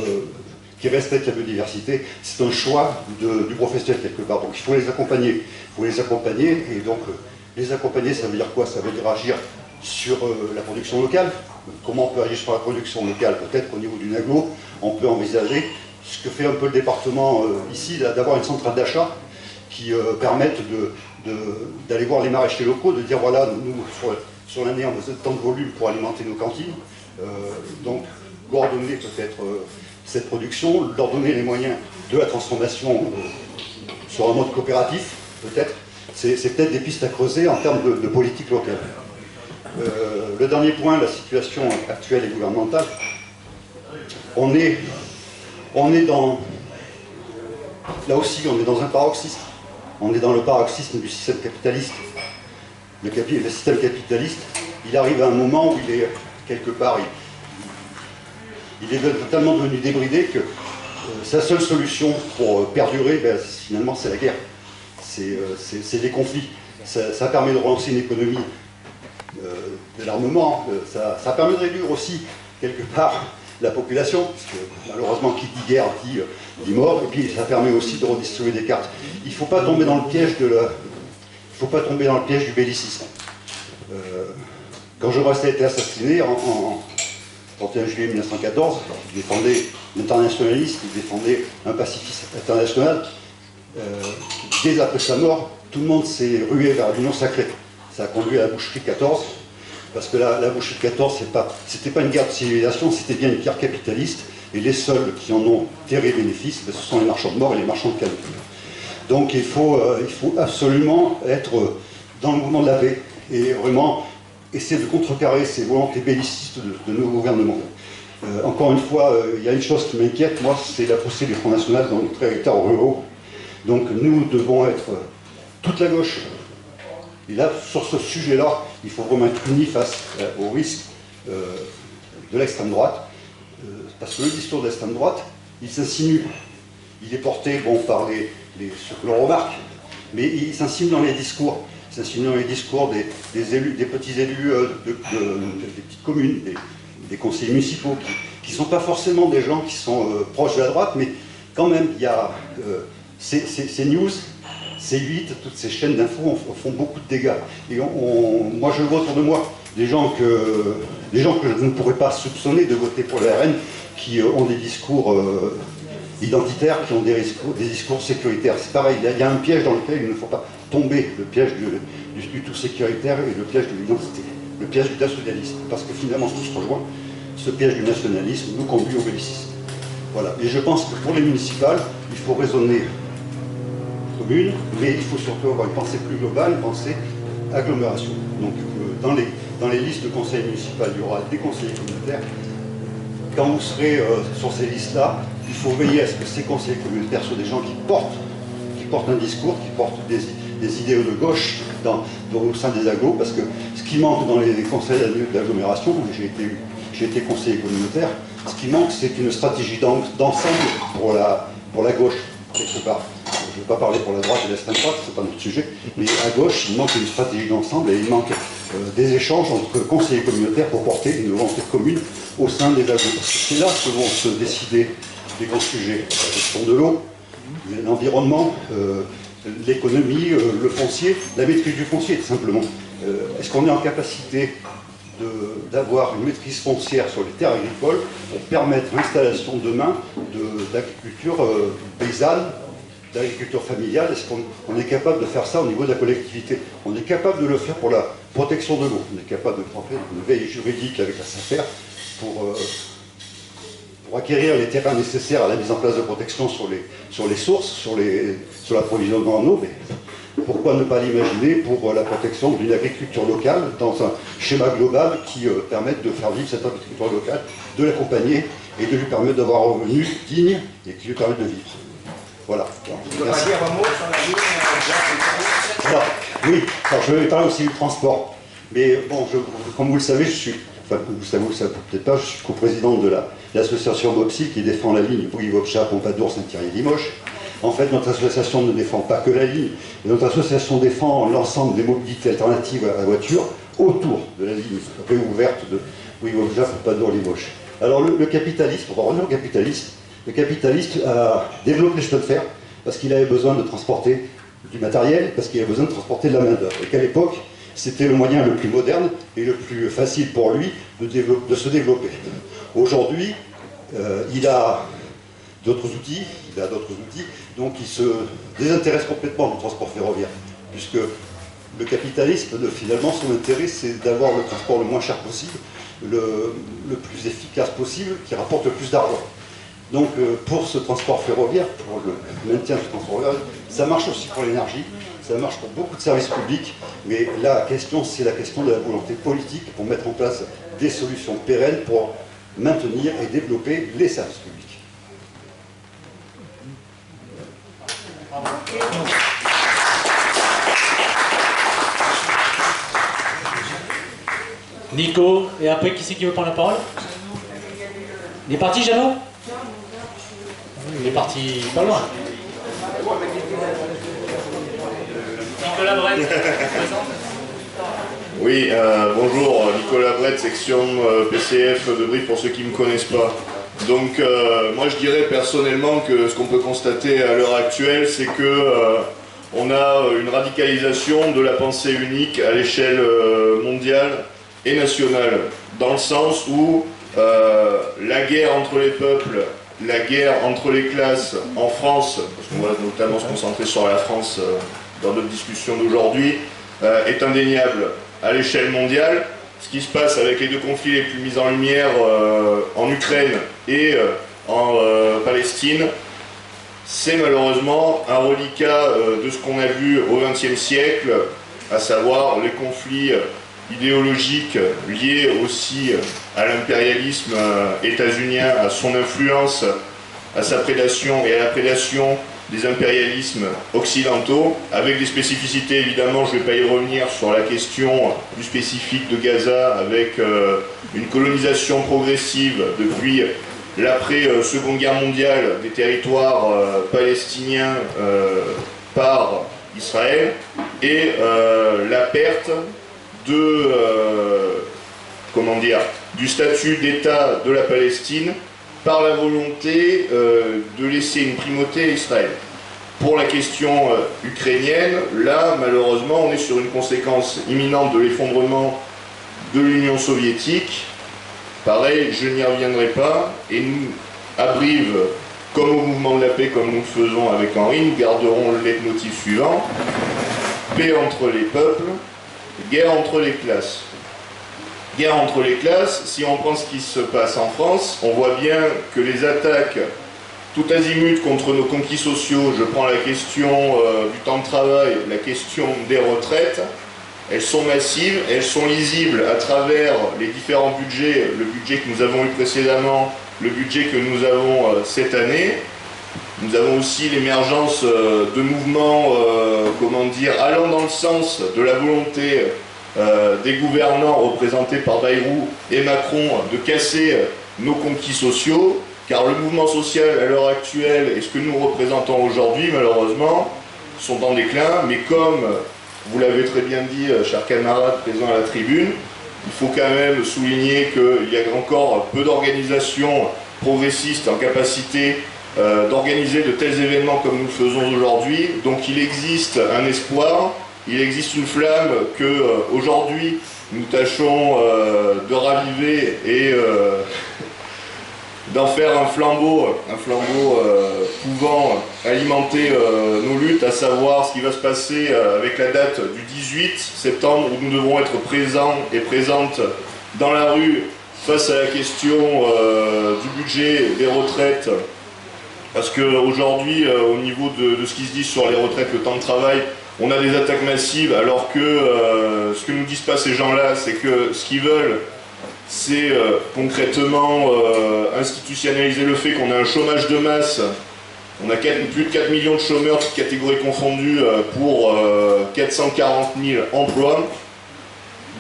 qui respecte la biodiversité. C'est un choix du professionnel quelque part. Donc il faut les accompagner. Il faut les accompagner, et donc les accompagner, ça veut dire quoi? Ça veut dire agir sur la production locale. Comment on peut agir sur la production locale? Peut-être qu'au niveau d'une aglo, on peut envisager ce que fait un peu le département ici, d'avoir une centrale d'achat qui permette d'aller voir les maraîchers locaux, de dire voilà, nous, sur l'année, on a tant de volume pour alimenter nos cantines. Donc, coordonner peut-être cette production, leur donner les moyens de la transformation sur un mode coopératif, peut-être. C'est peut-être des pistes à creuser en termes de politique locale. Le dernier point, la situation actuelle et gouvernementale. On est dans... Là aussi, on est dans un paroxysme. On est dans le paroxysme du système capitaliste. Le système capitaliste, il arrive à un moment où il est, quelque part, il est totalement devenu débridé que sa seule solution pour perdurer, ben, finalement, c'est la guerre. C'est des conflits. Ça permet de relancer une économie de l'armement. Ça permet de réduire aussi, quelque part, la population, parce que malheureusement, qui dit guerre dit mort, et puis ça permet aussi de redistribuer des cartes. Il ne faut pas tomber dans le piège du bellicisme. Quand Jaurès a été assassiné en 31 juillet 1914, il défendait l'internationaliste, il défendait un pacifiste international. Dès après sa mort, tout le monde s'est rué vers l'union sacrée. Ça a conduit à la boucherie 14, parce que la boucherie 14, c'était pas une guerre de civilisation, c'était bien une guerre capitaliste, et les seuls qui en ont tiré bénéfice, ce sont les marchands de mort et les marchands de canons. Donc il faut absolument être dans le mouvement de la paix, et vraiment essayer de contrecarrer ces volontés bellicistes de nos gouvernements. Encore une fois, il y a une chose qui m'inquiète, moi, c'est la poussée du Front National dans nos territoires ruraux. Donc nous devons être toute la gauche. Et là, sur ce sujet-là, il faut vraiment être unis face au risque de l'extrême droite. Parce que le discours de l'extrême droite, il s'insinue. Il est porté par ce que l'on remarque, mais il s'insinue dans les discours. Il s'insinue dans les discours des élus, des petits élus des petites communes, des conseillers municipaux, qui ne sont pas forcément des gens qui sont proches de la droite, mais quand même, il y a ces news, C8, toutes ces chaînes d'infos font beaucoup de dégâts. Et moi, je le vois autour de moi, des gens que je ne pourrais pas soupçonner de voter pour le RN, qui ont des discours identitaires, qui ont des discours sécuritaires. C'est pareil, il y a un piège dans lequel il ne faut pas tomber, le piège du tout sécuritaire et le piège de l'identité, le piège du nationalisme. Parce que finalement, tout se rejoint. Ce piège du nationalisme nous conduit au bellicisme. Voilà. Et je pense que pour les municipales, il faut raisonner commune, mais il faut surtout avoir une pensée plus globale, une pensée agglomération. Donc dans les listes de conseils municipaux, il y aura des conseillers communautaires. Quand vous serez sur ces listes-là, il faut veiller à ce que ces conseillers communautaires soient des gens qui portent un discours, qui portent des idéaux de gauche au sein des agglos, parce que ce qui manque dans les conseils d'agglomération, j'ai été conseiller communautaire, ce qui manque, c'est une stratégie d'ensemble pour la gauche, quelque part. Je ne vais pas parler pour la droite et l'extrême droite, c'est pas notre sujet, mais à gauche, il manque une stratégie d'ensemble et il manque des échanges entre conseillers communautaires pour porter une volonté commune au sein des agglos. C'est là que vont se décider des grands sujets. La gestion de l'eau, l'environnement, l'économie, le foncier, la maîtrise du foncier, tout simplement. Est-ce qu'on est en capacité d'avoir une maîtrise foncière sur les terres agricoles pour permettre l'installation demain d'agriculture paysanne, d'agriculture familiale? Est-ce qu'on est capable de faire ça au niveau de la collectivité? On est capable de le faire pour la protection de l'eau. On est capable de faire une veille juridique avec la SAFER pour acquérir les terrains nécessaires à la mise en place de protection sur les sources, sur l'approvisionnement en eau. Mais pourquoi ne pas l'imaginer pour la protection d'une agriculture locale dans un schéma global qui permette de faire vivre cette agriculture locale, de l'accompagner et de lui permettre d'avoir un revenu digne et qui lui permette de vivre. Voilà. Vous voulez pas dire un mot sur la ligne voilà. Oui, alors je vais parler aussi du transport. Mais bon, comme vous le savez, vous savez peut-être pas, je suis co-président de l'association MOPSI qui défend la ligne Bouygues-Vauchat, Pompadour, Saint-Thierry-Limoges. En fait, notre association ne défend pas que la ligne, notre association défend l'ensemble des mobilités alternatives à la voiture autour de la ligne réouverte de Bouygues-Vauchat, Pompadour, Limoges. Alors le capitaliste, pour revenir au capitaliste, le capitaliste a développé le chemin de fer parce qu'il avait besoin de transporter du matériel, parce qu'il avait besoin de transporter de la main-d'œuvre. Et qu'à l'époque, c'était le moyen le plus moderne et le plus facile pour lui de se développer. Aujourd'hui, il a d'autres outils, donc il se désintéresse complètement du transport ferroviaire, puisque le capitalisme, finalement, son intérêt, c'est d'avoir le transport le moins cher possible, le plus efficace possible, qui rapporte le plus d'argent. Donc pour ce transport ferroviaire, pour le maintien du transport ferroviaire, ça marche aussi pour l'énergie, ça marche pour beaucoup de services publics, mais la question, c'est la question de la volonté politique pour mettre en place des solutions pérennes pour maintenir et développer les services publics. Nico, et après qui c'est qui veut prendre la parole? Il est parti, Jeannot? Il est parti pas loin. Nicolas Brett, oui, bonjour, Nicolas Brett, section PCF de Brive pour ceux qui ne me connaissent pas. Donc moi je dirais personnellement que ce qu'on peut constater à l'heure actuelle, c'est que on a une radicalisation de la pensée unique à l'échelle mondiale et nationale, dans le sens où la guerre entre les peuples, la guerre entre les classes en France, parce qu'on va notamment se concentrer sur la France dans notre discussion d'aujourd'hui, est indéniable à l'échelle mondiale. Ce qui se passe avec les deux conflits les plus mis en lumière en Ukraine et en Palestine, c'est malheureusement un reliquat de ce qu'on a vu au XXe siècle, à savoir les conflits idéologiques liés aussi à l'impérialisme états-unien, à son influence, à sa prédation et à la prédation des impérialismes occidentaux, avec des spécificités évidemment, je ne vais pas y revenir sur la question plus spécifique de Gaza, avec une colonisation progressive depuis l'après-Seconde Guerre mondiale des territoires palestiniens par Israël, et la perte de, du statut d'État de la Palestine par la volonté de laisser une primauté à Israël. Pour la question ukrainienne, là, malheureusement, on est sur une conséquence imminente de l'effondrement de l'Union soviétique. Pareil, je n'y reviendrai pas, et nous, à Brive, comme au mouvement de la paix, comme nous le faisons avec Henri, nous garderons le leitmotiv suivant: paix entre les peuples, guerre entre les classes. Guerre entre les classes, si on prend ce qui se passe en France, on voit bien que les attaques tout azimut contre nos conquis sociaux, je prends la question du temps de travail, la question des retraites, elles sont massives, elles sont lisibles à travers les différents budgets, le budget que nous avons eu précédemment, le budget que nous avons cette année. Nous avons aussi l'émergence de mouvements, allant dans le sens de la volonté des gouvernants représentés par Bayrou et Macron de casser nos conquis sociaux, car le mouvement social à l'heure actuelle et ce que nous représentons aujourd'hui, malheureusement, sont en déclin, mais comme vous l'avez très bien dit, chers camarades présents à la tribune, il faut quand même souligner qu'il y a encore peu d'organisations progressistes en capacité d'organiser de tels événements comme nous le faisons aujourd'hui. Donc il existe un espoir, il existe une flamme que aujourd'hui nous tâchons de raviver et d'en faire un flambeau pouvant alimenter nos luttes, à savoir ce qui va se passer avec la date du 18 septembre, où nous devrons être présents et présentes dans la rue face à la question du budget des retraites. Parce qu'aujourd'hui, au niveau de ce qui se dit sur les retraites, le temps de travail, on a des attaques massives, alors que ce que nous disent pas ces gens-là, c'est que ce qu'ils veulent, c'est concrètement institutionnaliser le fait qu'on a un chômage de masse. On a plus de 4 millions de chômeurs, toutes catégories confondues, pour 440 000 emplois.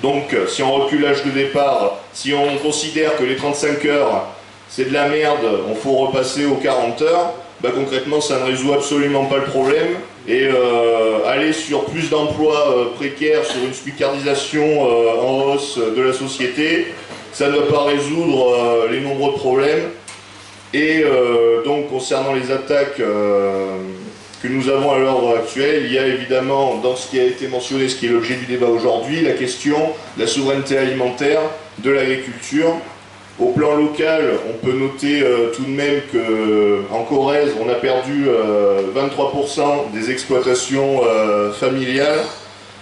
Donc, si on recule l'âge de départ, si on considère que les 35 heures, c'est de la merde, on faut repasser aux 40 heures, bah concrètement ça ne résout absolument pas le problème, et aller sur plus d'emplois précaires, sur une spicardisation en hausse de la société, ça ne va pas résoudre les nombreux problèmes. Et donc concernant les attaques que nous avons à l'heure actuelle, il y a évidemment dans ce qui a été mentionné, ce qui est l'objet du débat aujourd'hui, la question de la souveraineté alimentaire, de l'agriculture. Au plan local, on peut noter tout de même qu'en Corrèze, on a perdu 23% des exploitations familiales.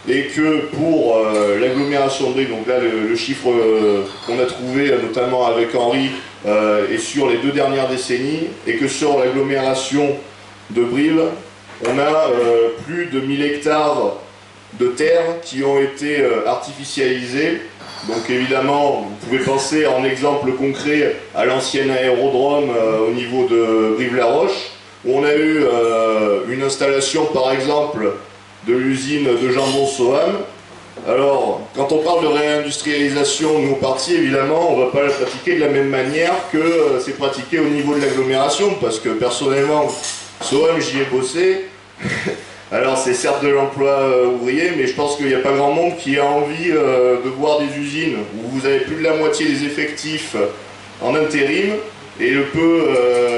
et que pour l'agglomération de Brive, donc là le chiffre qu'on a trouvé notamment avec Henri est sur les 2 dernières décennies, et que sur l'agglomération de Brive, on a plus de 1000 hectares de terres qui ont été artificialisées. Donc évidemment, vous pouvez penser en exemple concret à l'ancien aérodrome au niveau de Brive-la-Roche, où on a eu une installation par exemple de l'usine de jambon Soham. Alors, quand on parle de réindustrialisation, nous au parti, évidemment, on ne va pas la pratiquer de la même manière que c'est pratiqué au niveau de l'agglomération, parce que personnellement, Soham, j'y ai bossé. Alors c'est certes de l'emploi ouvrier, mais je pense qu'il n'y a pas grand monde qui a envie de voir des usines où vous avez plus de la moitié des effectifs en intérim et le peu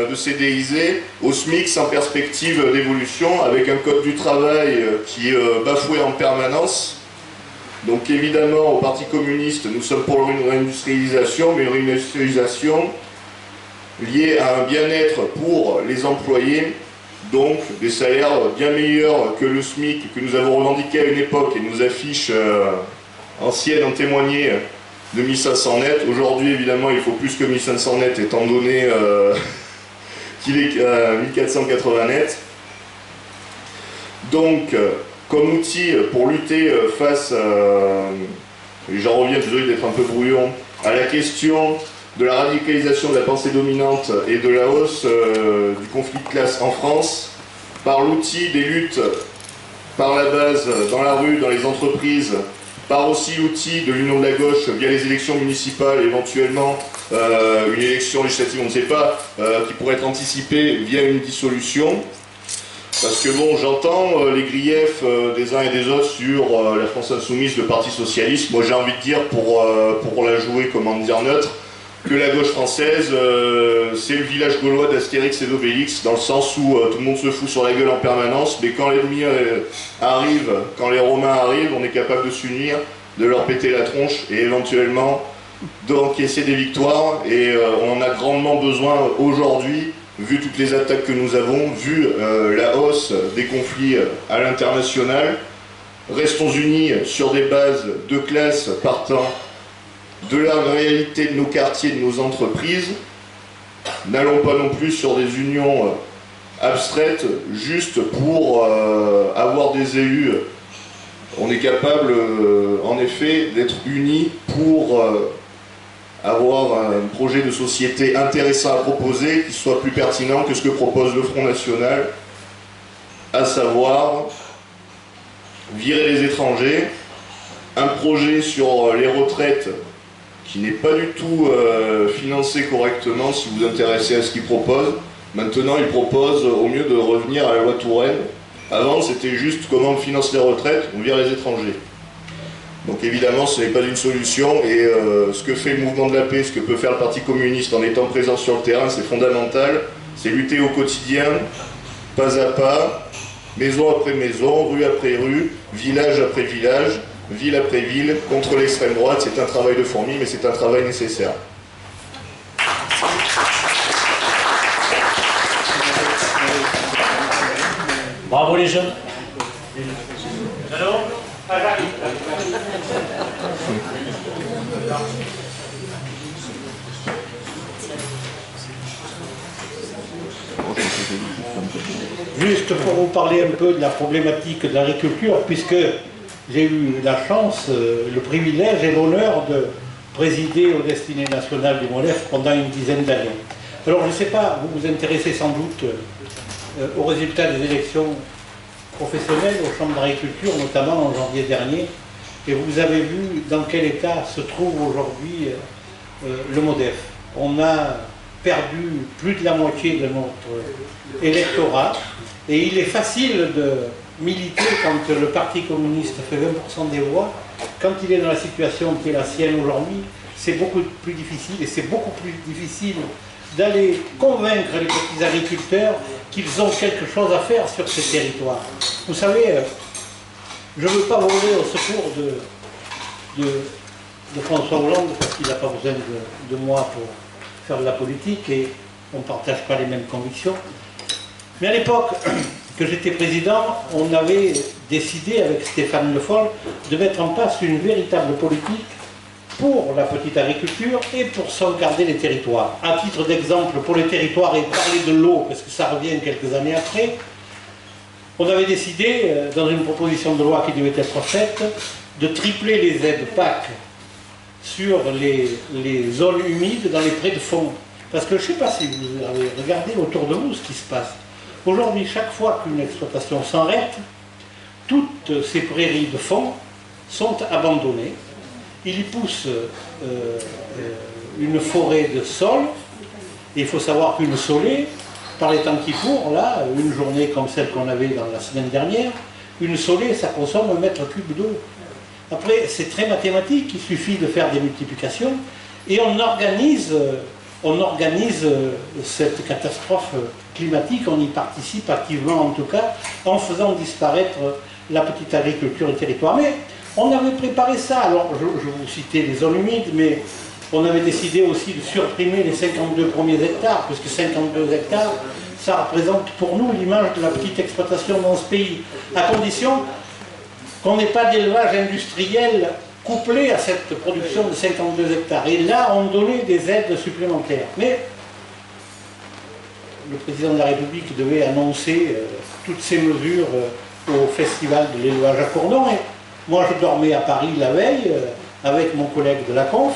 de CDIsés au SMIC sans perspective d'évolution, avec un code du travail qui est bafoué en permanence. Donc évidemment, au Parti communiste, nous sommes pour une réindustrialisation, mais une réindustrialisation liée à un bien-être pour les employés, donc des salaires bien meilleurs que le SMIC que nous avons revendiqué à une époque, et nos affiches anciennes en témoignaient, de 1500 net. Aujourd'hui, évidemment, il faut plus que 1500 net, étant donné qu'il est à 1480 net. Donc, comme outil pour lutter face, et j'en reviens, désolé d'être un peu brouillon, à la question de la radicalisation de la pensée dominante et de la hausse du conflit de classe en France, par l'outil des luttes par la base, dans la rue, dans les entreprises, par aussi l'outil de l'union de la gauche via les élections municipales, éventuellement une élection législative, on ne sait pas, qui pourrait être anticipée via une dissolution. Parce que bon, j'entends les griefs des uns et des autres sur la France Insoumise, le Parti Socialiste. Moi j'ai envie de dire, pour la jouer, comment dire, neutre, que la gauche française, c'est le village gaulois d'Astérix et d'Obélix, dans le sens où tout le monde se fout sur la gueule en permanence, mais quand l'ennemi arrive, quand les Romains arrivent, on est capable de s'unir, de leur péter la tronche et éventuellement d'encaisser des victoires. Et on en a grandement besoin aujourd'hui, vu toutes les attaques que nous avons, vu la hausse des conflits à l'international. Restons unis sur des bases de classe partant de la réalité de nos quartiers, de nos entreprises. N'allons pas non plus sur des unions abstraites, juste pour avoir des élus. On est capable, en effet, d'être unis pour avoir un projet de société intéressant à proposer, qui soit plus pertinent que ce que propose le Front National, à savoir virer les étrangers, un projet sur les retraites qui n'est pas du tout financé correctement si vous vous intéressez à ce qu'il propose. Maintenant, il propose au mieux de revenir à la loi Touraine. Avant, c'était juste comment on finance les retraites, on vire les étrangers. Donc évidemment, ce n'est pas une solution, et ce que fait le mouvement de la paix, ce que peut faire le Parti communiste en étant présent sur le terrain, c'est fondamental. C'est lutter au quotidien, pas à pas, maison après maison, rue après rue, village après village, ville après ville, contre l'extrême droite. C'est un travail de fourmi, mais c'est un travail nécessaire. Bravo les jeunes. Alors, juste pour vous parler un peu de la problématique de l'agriculture, puisque j'ai eu la chance, le privilège et l'honneur de présider aux destinées nationales du MODEF pendant une dizaine d'années. Alors je ne sais pas, vous vous intéressez sans doute aux résultats des élections professionnelles aux chambres d'agriculture, notamment en janvier dernier, et vous avez vu dans quel état se trouve aujourd'hui le MODEF. On a perdu plus de la moitié de notre électorat, et il est facile de militer quand le Parti communiste fait 20% des voix. Quand il est dans la situation qui est la sienne aujourd'hui, c'est beaucoup plus difficile, et c'est beaucoup plus difficile d'aller convaincre les petits agriculteurs qu'ils ont quelque chose à faire sur ces territoires. Vous savez, je ne veux pas voler au secours de François Hollande, parce qu'il n'a pas besoin de moi pour faire de la politique, et on ne partage pas les mêmes convictions. Mais à l'époque que j'étais président, on avait décidé avec Stéphane Le Foll de mettre en place une véritable politique pour la petite agriculture et pour sauvegarder les territoires. À titre d'exemple, pour les territoires, et parler de l'eau, parce que ça revient quelques années après, on avait décidé, dans une proposition de loi qui devait être faite, de tripler les aides PAC sur les zones humides dans les prés de fond. Parce que je ne sais pas si vous avez regardé autour de vous ce qui se passe. Aujourd'hui, chaque fois qu'une exploitation s'arrête, toutes ces prairies de fond sont abandonnées. Il y pousse une forêt de sol. Et il faut savoir qu'une solée, par les temps qui courent, là, une journée comme celle qu'on avait dans la semaine dernière, une solée, ça consomme 1 mètre cube d'eau. Après, c'est très mathématique, il suffit de faire des multiplications, et on organise cette catastrophe climatique, on y participe activement en tout cas, en faisant disparaître la petite agriculture du territoire. Mais on avait préparé ça, alors je vous citais les zones humides, mais on avait décidé aussi de supprimer les 52 premiers hectares, puisque 52 hectares, ça représente pour nous l'image de la petite exploitation dans ce pays, à condition qu'on n'ait pas d'élevage industriel couplé à cette production de 52 hectares. Et là, on donnait des aides supplémentaires. Mais le président de la République devait annoncer toutes ces mesures au festival de l'élevage à Cournon. Et moi, je dormais à Paris la veille avec mon collègue de la conf.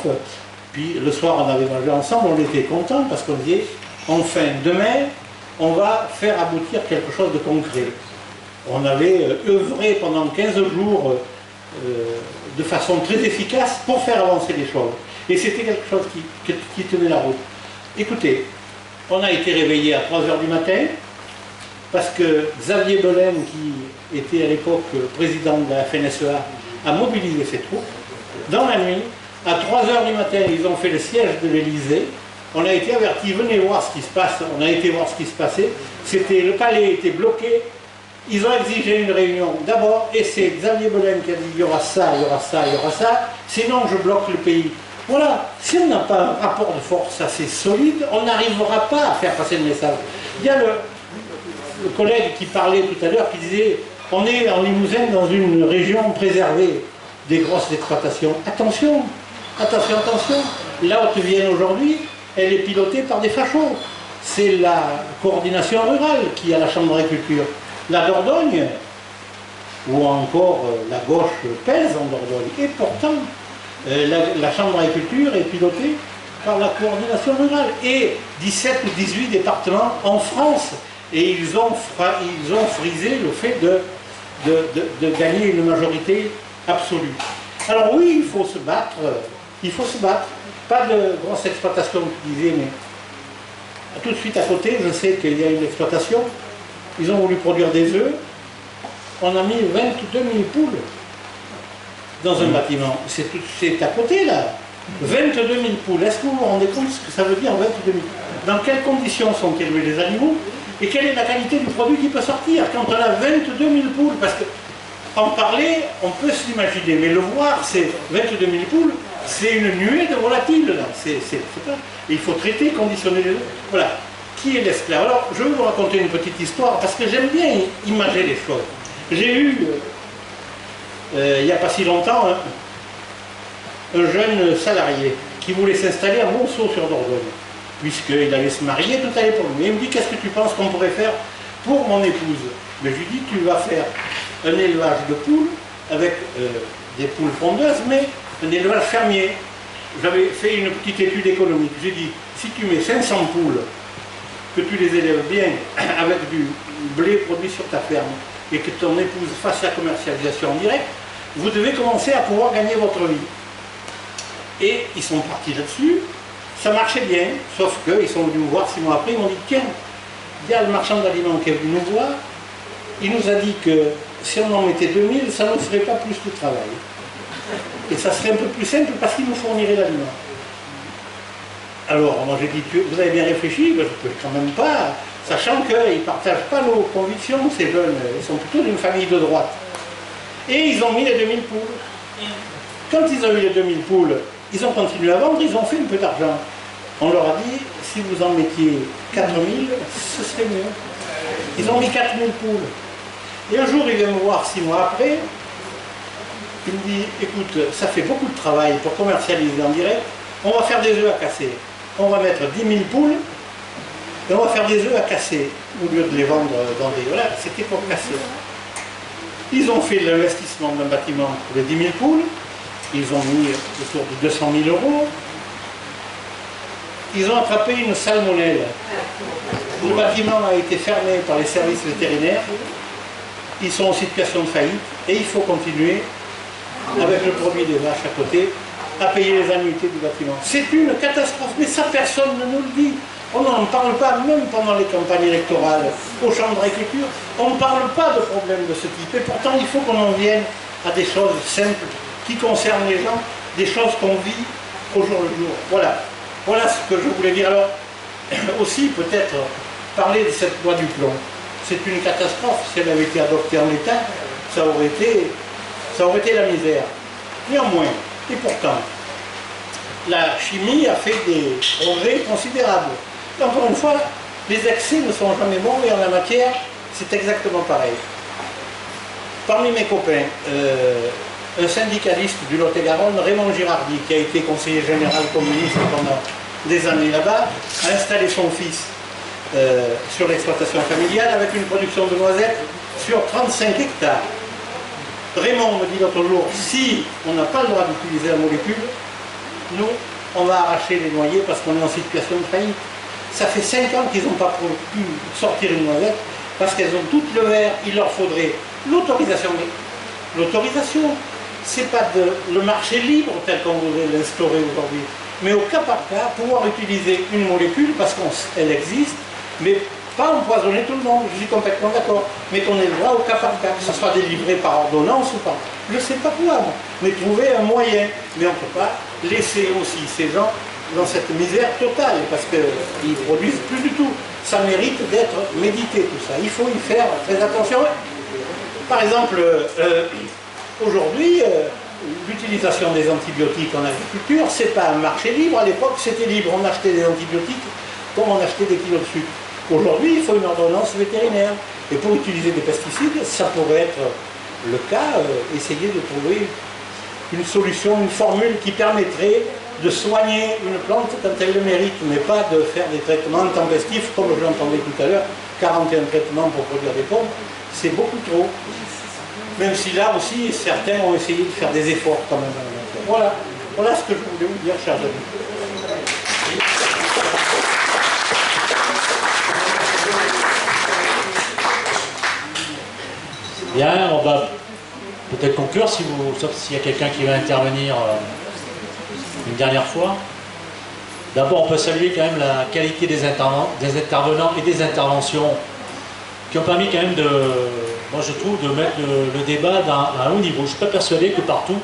Puis le soir, on avait mangé ensemble, on était contents parce qu'on disait, enfin, demain, on va faire aboutir quelque chose de concret. On avait œuvré pendant 15 jours de façon très efficace pour faire avancer les choses. Et c'était quelque chose qui tenait la route. Écoutez, on a été réveillés à 3h du matin parce que Xavier Belen, qui était à l'époque président de la FNSEA, a mobilisé ses troupes. Dans la nuit, à 3h du matin, ils ont fait le siège de l'Élysée. On a été avertis, venez voir ce qui se passe. On a été voir ce qui se passait. Le palais était bloqué. Ils ont exigé une réunion d'abord, et c'est Xavier Belen qui a dit il y aura ça, il y aura ça, il y aura ça, sinon je bloque le pays. Voilà, si on n'a pas un rapport de force assez solide, on n'arrivera pas à faire passer le message. Il y a le collègue qui parlait tout à l'heure qui disait on est en Limousin dans une région préservée des grosses exploitations. Attention, attention, attention, la Haute-Vienne aujourd'hui, elle est pilotée par des fachos. C'est la coordination rurale qui a la chambre d'agriculture. La Dordogne, ou encore la gauche pèse en Dordogne. Et pourtant, la chambre d'agriculture est pilotée par la coordination rurale. Et 17 ou 18 départements en France. Et ils ont frisé le fait de gagner une majorité absolue. Alors oui, il faut se battre. Il faut se battre. Pas de grosse exploitation, tu disais, mais tout de suite à côté, je sais qu'il y a une exploitation. Ils ont voulu produire des œufs. On a mis 22 000 poules dans un bâtiment. C'est à côté, là. 22 000 poules. Est-ce que vous vous rendez compte ce que ça veut dire, 22 000 poules? Dans quelles conditions sont élevés les animaux? Et quelle est la qualité du produit qui peut sortir quand on a 22 000 poules? Parce qu'en parler, on peut s'imaginer. Mais le voir, c'est 22 000 poules, c'est une nuée de volatiles, là. Il faut traiter, conditionner les œufs. Voilà. Qui est l'esclave? Alors, je vais vous raconter une petite histoire, parce que j'aime bien imager les choses. J'ai eu, il n'y a pas si longtemps, un jeune salarié qui voulait s'installer à Monceau-sur-Dordogne, puisqu'il allait se marier, tout allait pour lui. Et il me dit, qu'est-ce que tu penses qu'on pourrait faire pour mon épouse? Mais je lui dis, tu vas faire un élevage de poules, avec des poules pondeuses, mais un élevage fermier. J'avais fait une petite étude économique. J'ai dit, si tu mets 500 poules, que tu les élèves bien avec du blé produit sur ta ferme et que ton épouse fasse la commercialisation en direct, vous devez commencer à pouvoir gagner votre vie. Et ils sont partis là-dessus, ça marchait bien, sauf qu'ils sont venus nous voir 6 mois après, ils m'ont dit tiens, il y a le marchand d'aliments qui est venu nous voir, il nous a dit que si on en mettait 2000, ça ne ferait pas plus de travail. Et ça serait un peu plus simple parce qu'il nous fournirait l'aliment. Alors, moi j'ai dit, vous avez bien réfléchi? Ben, je ne peux quand même pas, sachant qu'ils ne partagent pas nos convictions, ces jeunes, ils sont plutôt d'une famille de droite. Et ils ont mis les 2000 poules. Quand ils ont eu les 2000 poules, ils ont continué à vendre, ils ont fait un peu d'argent. On leur a dit, si vous en mettiez 4000, ce serait mieux. Ils ont mis 4000 poules. Et un jour, il vient me voir 6 mois après, il me dit, écoute, ça fait beaucoup de travail pour commercialiser en direct, on va faire des œufs à casser. On va mettre 10 000 poules, et on va faire des œufs à casser, au lieu de les vendre dans des... Voilà, c'était pour casser. Ils ont fait l'investissement d'un bâtiment pour les 10 000 poules, ils ont mis autour de 200 000 €. Ils ont attrapé une salmonelle. Le bâtiment a été fermé par les services vétérinaires. Ils sont en situation de faillite et il faut continuer, avec le produit des vaches à côté, à payer les annuités du bâtiment. C'est une catastrophe, mais ça personne ne nous le dit. On n'en parle pas, même pendant les campagnes électorales, aux chambres d'agriculture, on ne parle pas de problèmes de ce type. Et pourtant, il faut qu'on en vienne à des choses simples qui concernent les gens, des choses qu'on vit au jour le jour. Voilà. Voilà ce que je voulais dire. Alors, aussi peut-être parler de cette loi du plomb. C'est une catastrophe. Si elle avait été adoptée en l'état, ça aurait été la misère. Néanmoins, et pourtant, la chimie a fait des progrès considérables. Et encore une fois, les excès ne sont jamais bons et en la matière, c'est exactement pareil. Parmi mes copains, un syndicaliste du Lot-et-Garonne, Raymond Girardi, qui a été conseiller général communiste pendant des années là-bas, a installé son fils sur l'exploitation familiale avec une production de noisettes sur 35 hectares. Raymond me dit l'autre jour, si on n'a pas le droit d'utiliser la molécule, nous, on va arracher les noyers parce qu'on est en situation de faillite. Ça fait 5 ans qu'ils n'ont pas pu sortir une noisette parce qu'elles ont toutes le verre, il leur faudrait l'autorisation. Mais l'autorisation, c'est pas le marché libre tel qu'on voudrait l'instaurer aujourd'hui, mais au cas par cas, pouvoir utiliser une molécule parce qu'elle existe, mais pas empoisonner tout le monde, je suis complètement d'accord, mais qu'on ait le droit au cas par cas, que ce soit délivré par ordonnance ou pas. Je ne sais pas quoi, mais trouver un moyen. Mais on ne peut pas laisser aussi ces gens dans cette misère totale, parce qu'ils ne produisent plus du tout. Ça mérite d'être médité tout ça, il faut y faire très attention. Par exemple, aujourd'hui, l'utilisation des antibiotiques en agriculture, ce n'est pas un marché libre. À l'époque, c'était libre, on achetait des antibiotiques comme on achetait des kilos de sucre. Aujourd'hui, il faut une ordonnance vétérinaire. Et pour utiliser des pesticides, ça pourrait être le cas, essayer de trouver une solution, une formule qui permettrait de soigner une plante quand elle le mérite, mais pas de faire des traitements intempestifs, comme je l'entendais tout à l'heure, 41 traitements pour produire des pommes, c'est beaucoup trop. Même si là aussi, certains ont essayé de faire des efforts quand même. Voilà, voilà ce que je voulais vous dire, chers amis. Bien, on va peut-être conclure, sauf s'il y a quelqu'un qui va intervenir une dernière fois. D'abord, on peut saluer quand même la qualité des intervenants et des interventions qui ont permis quand même de, moi je trouve, de mettre le débat à un haut niveau. Je ne suis pas persuadé que partout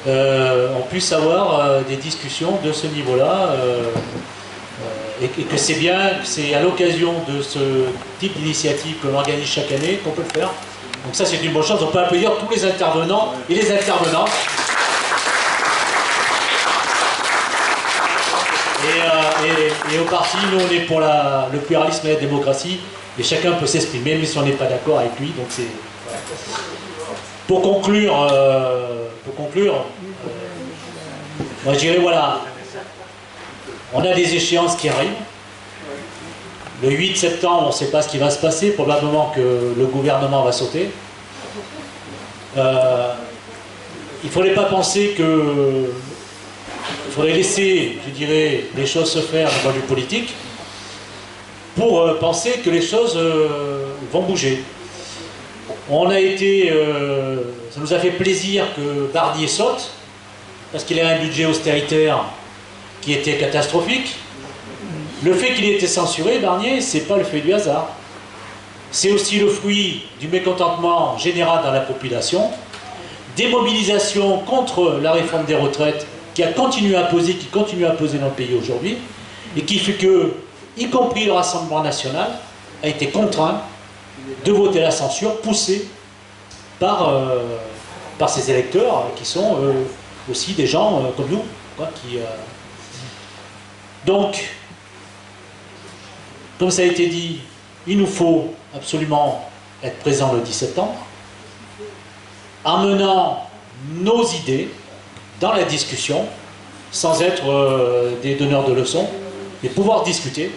on puisse avoir des discussions de ce niveau-là et que c'est bien, c'est à l'occasion de ce type d'initiative que l'on organise chaque année qu'on peut le faire. Donc ça c'est une bonne chose, on peut applaudir tous les intervenants et les intervenantes. Et au parti, nous on est pour le pluralisme et la démocratie, et chacun peut s'exprimer, même si on n'est pas d'accord avec lui. Donc c'est voilà. Pour conclure, moi je dirais voilà, on a des échéances qui arrivent. Le 8 septembre, on ne sait pas ce qui va se passer, probablement que le gouvernement va sauter. Il ne faudrait pas penser que... Il faudrait laisser, je dirais, les choses se faire d'un point de vue politique pour penser que les choses vont bouger. On a été... ça nous a fait plaisir que Barnier saute, parce qu'il a un budget austéritaire qui était catastrophique. Le fait qu'il ait été censuré, Barnier, c'est pas le fait du hasard. C'est aussi le fruit du mécontentement général dans la population, des mobilisations contre la réforme des retraites qui continue à poser dans le pays aujourd'hui, et qui fait que, y compris le Rassemblement national, a été contraint de voter la censure, poussé par ses électeurs, qui sont aussi des gens comme nous, quoi, Donc, comme ça a été dit, il nous faut absolument être présents le 10 septembre, en menant nos idées dans la discussion, sans être des donneurs de leçons, et pouvoir discuter.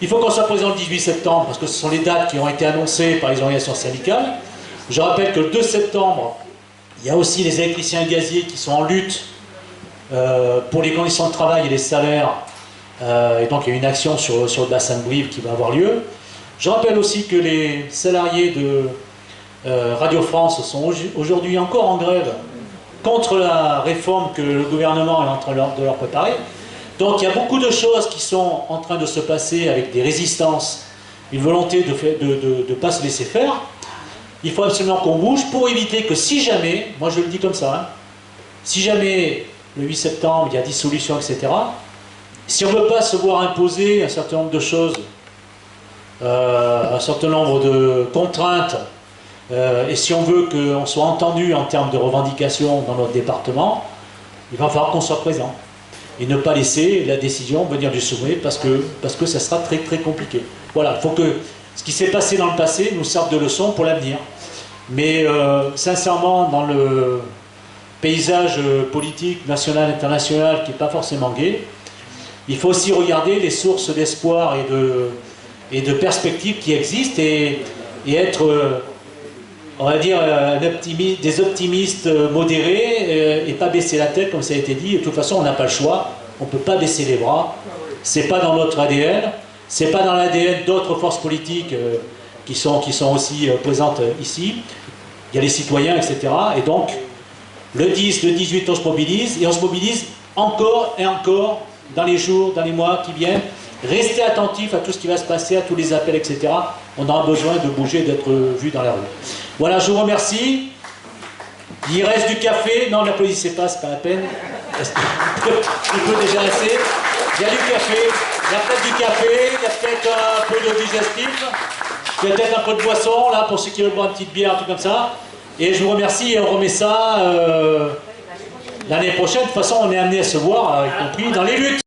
Il faut qu'on soit présent le 18 septembre, parce que ce sont les dates qui ont été annoncées par les organisations syndicales. Je rappelle que le 2 septembre, il y a aussi les électriciens gaziers qui sont en lutte pour les conditions de travail et les salaires, et donc il y a une action sur le bassin de Brive qui va avoir lieu. Je rappelle aussi que les salariés de Radio France sont aujourd'hui encore en grève contre la réforme que le gouvernement est en train de leur préparer. Donc il y a beaucoup de choses qui sont en train de se passer avec des résistances, une volonté de ne pas se laisser faire. Il faut absolument qu'on bouge pour éviter que si jamais, moi je le dis comme ça, hein, si jamais le 8 septembre il y a dissolution, etc., si on ne veut pas se voir imposer un certain nombre de choses, un certain nombre de contraintes, et si on veut qu'on soit entendu en termes de revendications dans notre département, il va falloir qu'on soit présent. Et ne pas laisser la décision venir du sommet parce que ça sera très très compliqué. Voilà, il faut que ce qui s'est passé dans le passé nous serve de leçon pour l'avenir. Mais sincèrement, dans le paysage politique national et international qui n'est pas forcément gai, il faut aussi regarder les sources d'espoir et de perspectives qui existent et être, on va dire, des optimistes modérés et pas baisser la tête comme ça a été dit. De toute façon, on n'a pas le choix, on ne peut pas baisser les bras. C'est pas dans notre ADN, c'est pas dans l'ADN d'autres forces politiques qui sont aussi présentes ici. Il y a les citoyens, etc. Et donc, le 10, le 18, on se mobilise, et on se mobilise encore et encore dans les jours, dans les mois qui viennent. Restez attentifs à tout ce qui va se passer, à tous les appels, etc. On aura besoin de bouger, d'être vu dans la rue. Voilà, je vous remercie. Il reste du café. Non, n'applaudissez pas, c'est pas la peine. Il peut déjà rester. Il y a du café. Il y a peut-être du café. Il y a peut-être un peu de digestif. Il y a peut-être un peu de boisson, là, pour ceux qui veulent boire une petite bière, un truc comme ça. Et je vous remercie et on remet ça l'année prochaine. De toute façon, on est amené à se voir, y compris dans les luttes.